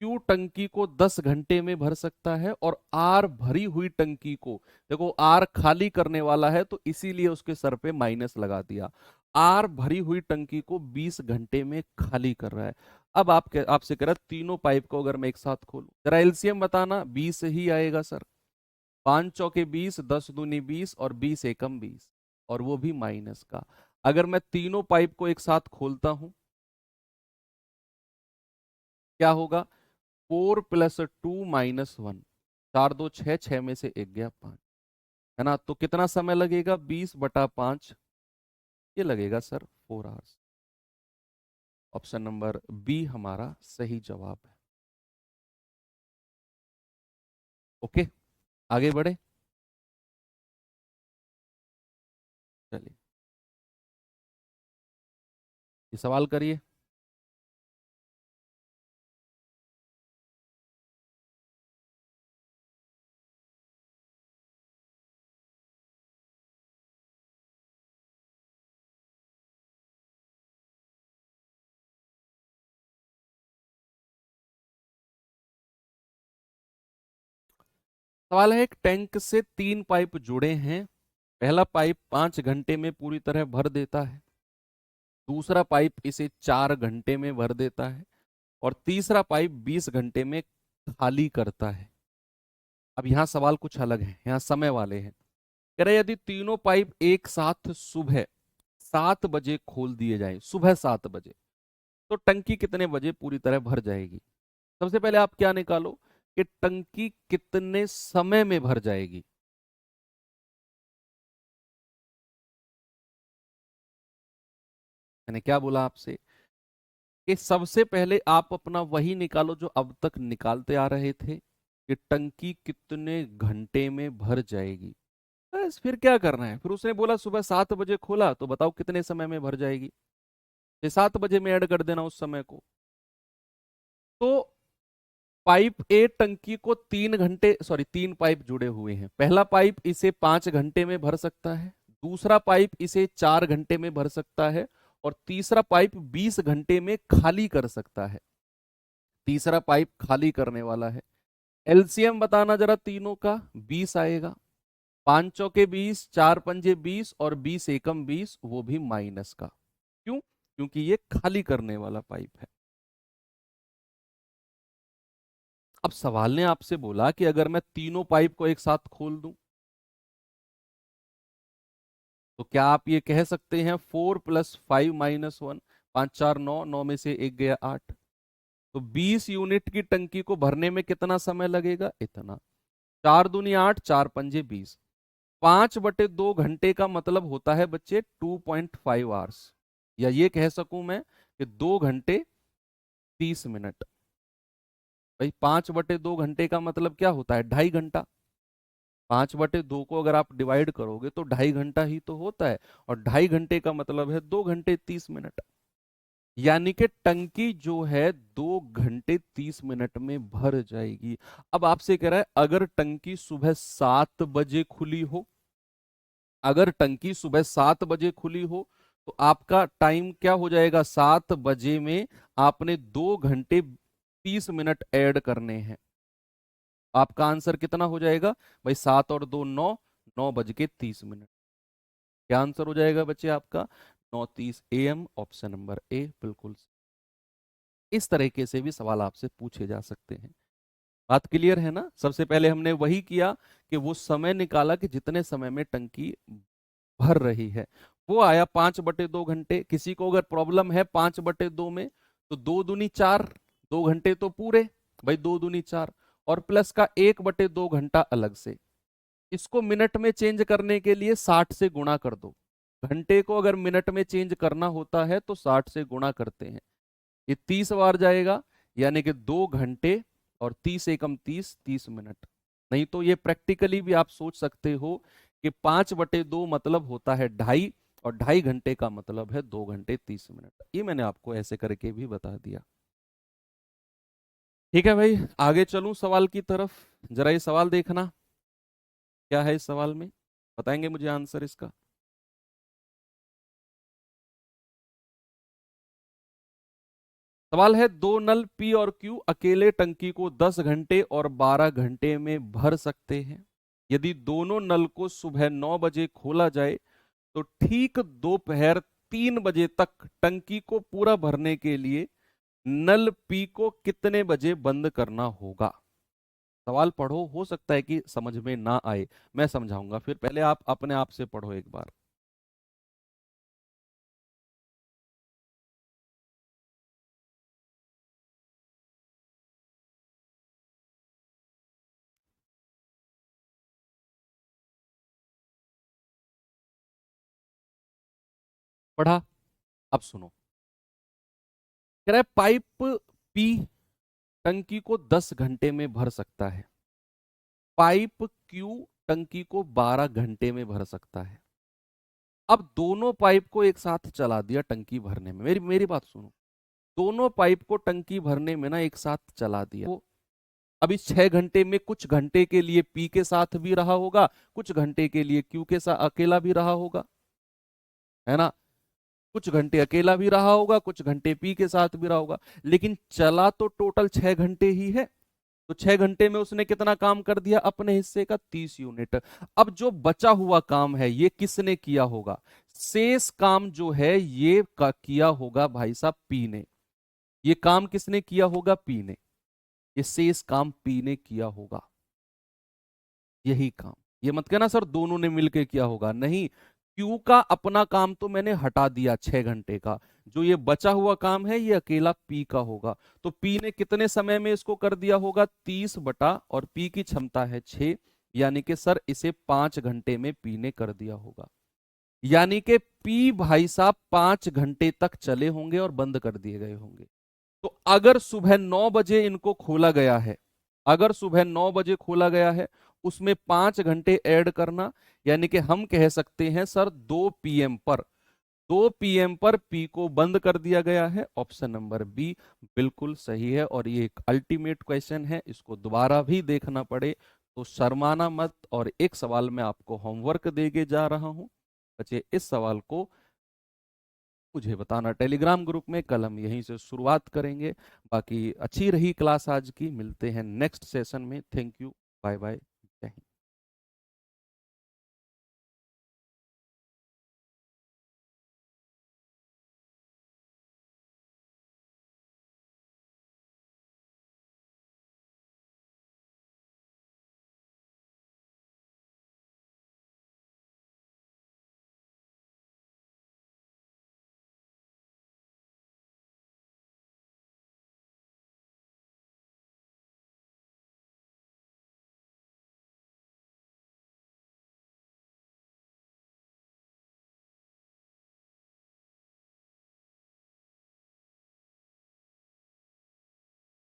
क्यू टंकी को 10 घंटे में भर सकता है, और आर भरी हुई टंकी को, देखो आर खाली करने वाला है तो इसीलिए उसके सर पे माइनस लगा दिया, आर भरी हुई टंकी को 20 घंटे में खाली कर रहा है। अब आपसे कह रहा है तीनों पाइप को अगर मैं एक साथ खोलूं, जरा एलसीएम बताना। 20 ही आएगा सर, 5 × 4 = 20, 10 दूनी 20, और 20 × 1 = 20, और वो भी माइनस का। अगर मैं तीनों पाइप को एक साथ खोलता हूं, क्या होगा? 4 + 2 - 1, 4 2 6, 6 में से एक गया 5, है ना। तो कितना समय लगेगा? 20/5, ये लगेगा sir 4 hours. Option number B हमारा सही जवाब है। ओके, आगे बढ़े। चलिए, ये सवाल करिए। सवाल है, एक टैंक से 3 पाइप जुड़े हैं। पहला पाइप 5 घंटे में पूरी तरह भर देता है, दूसरा पाइप इसे 4 घंटे में भर देता है, और तीसरा पाइप 20 घंटे में खाली करता है। अब यहाँ सवाल कुछ अलग है, यहाँ समय वाले हैं। कह रहे यदि तीनों पाइप एक साथ सुबह 7 बजे खोल दिए जाए, सुबह 7 बजे, तो टंकी कितने बजे पूरी तरह भर जाएगी? सबसे पहले आप क्या निकालो कि टंकी कितने समय में भर जाएगी। मैंने क्या बोला आपसे कि सबसे पहले आप अपना वही निकालो जो अब तक निकालते आ रहे थे, कि टंकी कितने घंटे में भर जाएगी। बस फिर क्या करना है, फिर उसने बोला सुबह 7 बजे खोला, तो बताओ कितने समय में भर जाएगी। 7 बजे में ऐड कर देना उस समय को। तो पाइप ए टंकी को 3 घंटे, सॉरी 3 पाइप जुड़े हुए हैं। पहला पाइप इसे 5 घंटे में भर सकता है, दूसरा पाइप इसे 4 घंटे में भर सकता है, और तीसरा पाइप 20 घंटे में खाली कर सकता है। तीसरा पाइप खाली करने वाला है। एलसीएम बताना जरा तीनों का। 20 आएगा, 5 चौके 20, 4 पंजे 20, और 20 एकम 20, वो भी माइनस का। क्यों? क्योंकि ये खाली करने वाला पाइप है। अब सवाल ने आपसे बोला कि अगर मैं तीनों पाइप को एक साथ खोल दूं, तो क्या आप ये कह सकते हैं 4 + 5 - 1, 5 4 9, 9 में से एक गया 8, तो 20 यूनिट की टंकी को भरने में कितना समय लगेगा? इतना। 4 दूनी 8, 4 पंजे 20, 5/2 घंटे का मतलब होता है बच्चे 2.5 आवर्स, या ये कह सकूं मैं कि 2 घंटे 30 मिनट। भाई 5/2 घंटे का मतलब क्या होता है? 2.5 घंटा। 5/2 को अगर आप डिवाइड करोगे तो 2.5 घंटा ही तो होता है, और 2.5 घंटे का मतलब है 2 घंटे 30 मिनट। यानी कि टंकी जो है 2 घंटे 30 मिनट में भर जाएगी। अब आपसे कह रहा है अगर टंकी सुबह 7 बजे खुली हो, अगर टंकी सुबह 7 बजे खुली हो, तो आपका टाइम क्या हो जाएगा? 7 बजे में आपने 2 घंटे 30 मिनट ऐड करने हैं। आपका आंसर कितना हो जाएगा भाई? 7 और 2 9, 9 बज के 30 मिनट। क्या आंसर हो जाएगा बच्चे आपका? 9:30 AM, ऑप्शन नंबर ए बिल्कुल। इस तरीके से भी सवाल आपसे पूछे जा सकते हैं। बात क्लियर है ना? सबसे पहले हमने वही किया कि वो समय निकाला कि जितने समय में टंकी भर रही है, वो आया 5/2 घंटे। किसी को अगर प्रॉब्लम है 5/2 में, तो 2 दूनी 4, 2 घंटे तो पूरे, भाई 2 दूनी 4, और प्लस का 1/2 घंटा अलग से। इसको मिनट में चेंज करने के लिए 60 से गुणा कर दो। घंटे को अगर मिनट में चेंज करना होता है तो 60 से गुणा करते हैं। ये 30 बार जाएगा, यानी कि 2 घंटे और 30 एकम 30, 30 मिनट। नहीं तो ये प्रैक्टिकली भी आप सोच सकते हो कि 5/2 मतलब होता है 2.5, और 2.5 घंटे का मतलब है 2 घंटे 30 मिनट। ये मैंने आपको ऐसे करके भी बता दिया। ठीक है भाई, आगे चलूं सवाल की तरफ। जरा ये सवाल देखना, क्या है इस सवाल में, बताएंगे मुझे आंसर इसका। सवाल है, दो नल पी और क्यू अकेले टंकी को 10 घंटे और 12 घंटे में भर सकते हैं। यदि दोनों नल को सुबह 9 बजे खोला जाए, तो ठीक दोपहर 3 बजे तक टंकी को पूरा भरने के लिए नल पी को कितने बजे बंद करना होगा? सवाल पढ़ो, हो सकता है कि समझ में ना आए, मैं समझाऊंगा, फिर पहले आप अपने आप से पढ़ो एक बार। पढ़ा? अब सुनो। कह रहा है पाइप पी टंकी को 10 घंटे में भर सकता है, पाइप क्यू टंकी को 12 घंटे में भर सकता है। अब दोनों पाइप को एक साथ चला दिया टंकी भरने में। मेरी मेरी बात सुनो, दोनों पाइप को टंकी भरने में ना एक साथ चला दिया। वो अब इस 6 घंटे में कुछ घंटे के लिए पी के साथ भी रहा होगा, कुछ घंटे के लिए क्यू के साथ अकेला भी रहा होगा, है ना? कुछ घंटे अकेला भी रहा होगा, कुछ घंटे पी के साथ भी रहा होगा, लेकिन चला तो टोटल 6 घंटे ही है। तो 6 घंटे में उसने कितना काम कर दिया अपने हिस्से का? 30 यूनिट। अब जो बचा हुआ काम है ये किसने किया होगा? शेष काम जो है ये किया होगा भाई साहब पी ने। ये काम किसने किया होगा? पी ने। ये शेष काम पी ने किया होगा, यही काम। ये मत कहना सर दोनों ने मिलकर किया होगा, नहीं। क्यू का अपना काम तो मैंने हटा दिया 6 घंटे का, जो ये बचा हुआ काम है ये अकेला पी का होगा। तो पी ने कितने समय में इसको कर दिया होगा? 30 बटा, और पी की क्षमता है 6, यानी कि सर इसे 5 घंटे में पी ने कर दिया होगा। यानी कि पी भाई साहब 5 घंटे तक चले होंगे और बंद कर दिए गए होंगे। तो अगर सुबह 9 बजे इनको खोला गया है, अगर सुबह 9 बजे खोला गया है, उसमें 5 घंटे ऐड करना, यानी कि हम कह सकते हैं सर 2 पीएम पर, 2 पीएम पर पी को बंद कर दिया गया है। ऑप्शन नंबर बी बिल्कुल सही है। और ये एक अल्टीमेट क्वेश्चन है, इसको दोबारा भी देखना पड़े तो शर्माना मत। और एक सवाल मैं आपको होमवर्क देके जा रहा हूं, बच्चे इस सवाल को मुझे बताना टेलीग्राम ग्रुप में, कल हम यहीं से शुरुआत करेंगे। बाकी अच्छी रही क्लास आज की, मिलते हैं नेक्स्ट सेशन में। थैंक यू, बाय बाय, जय हिंद।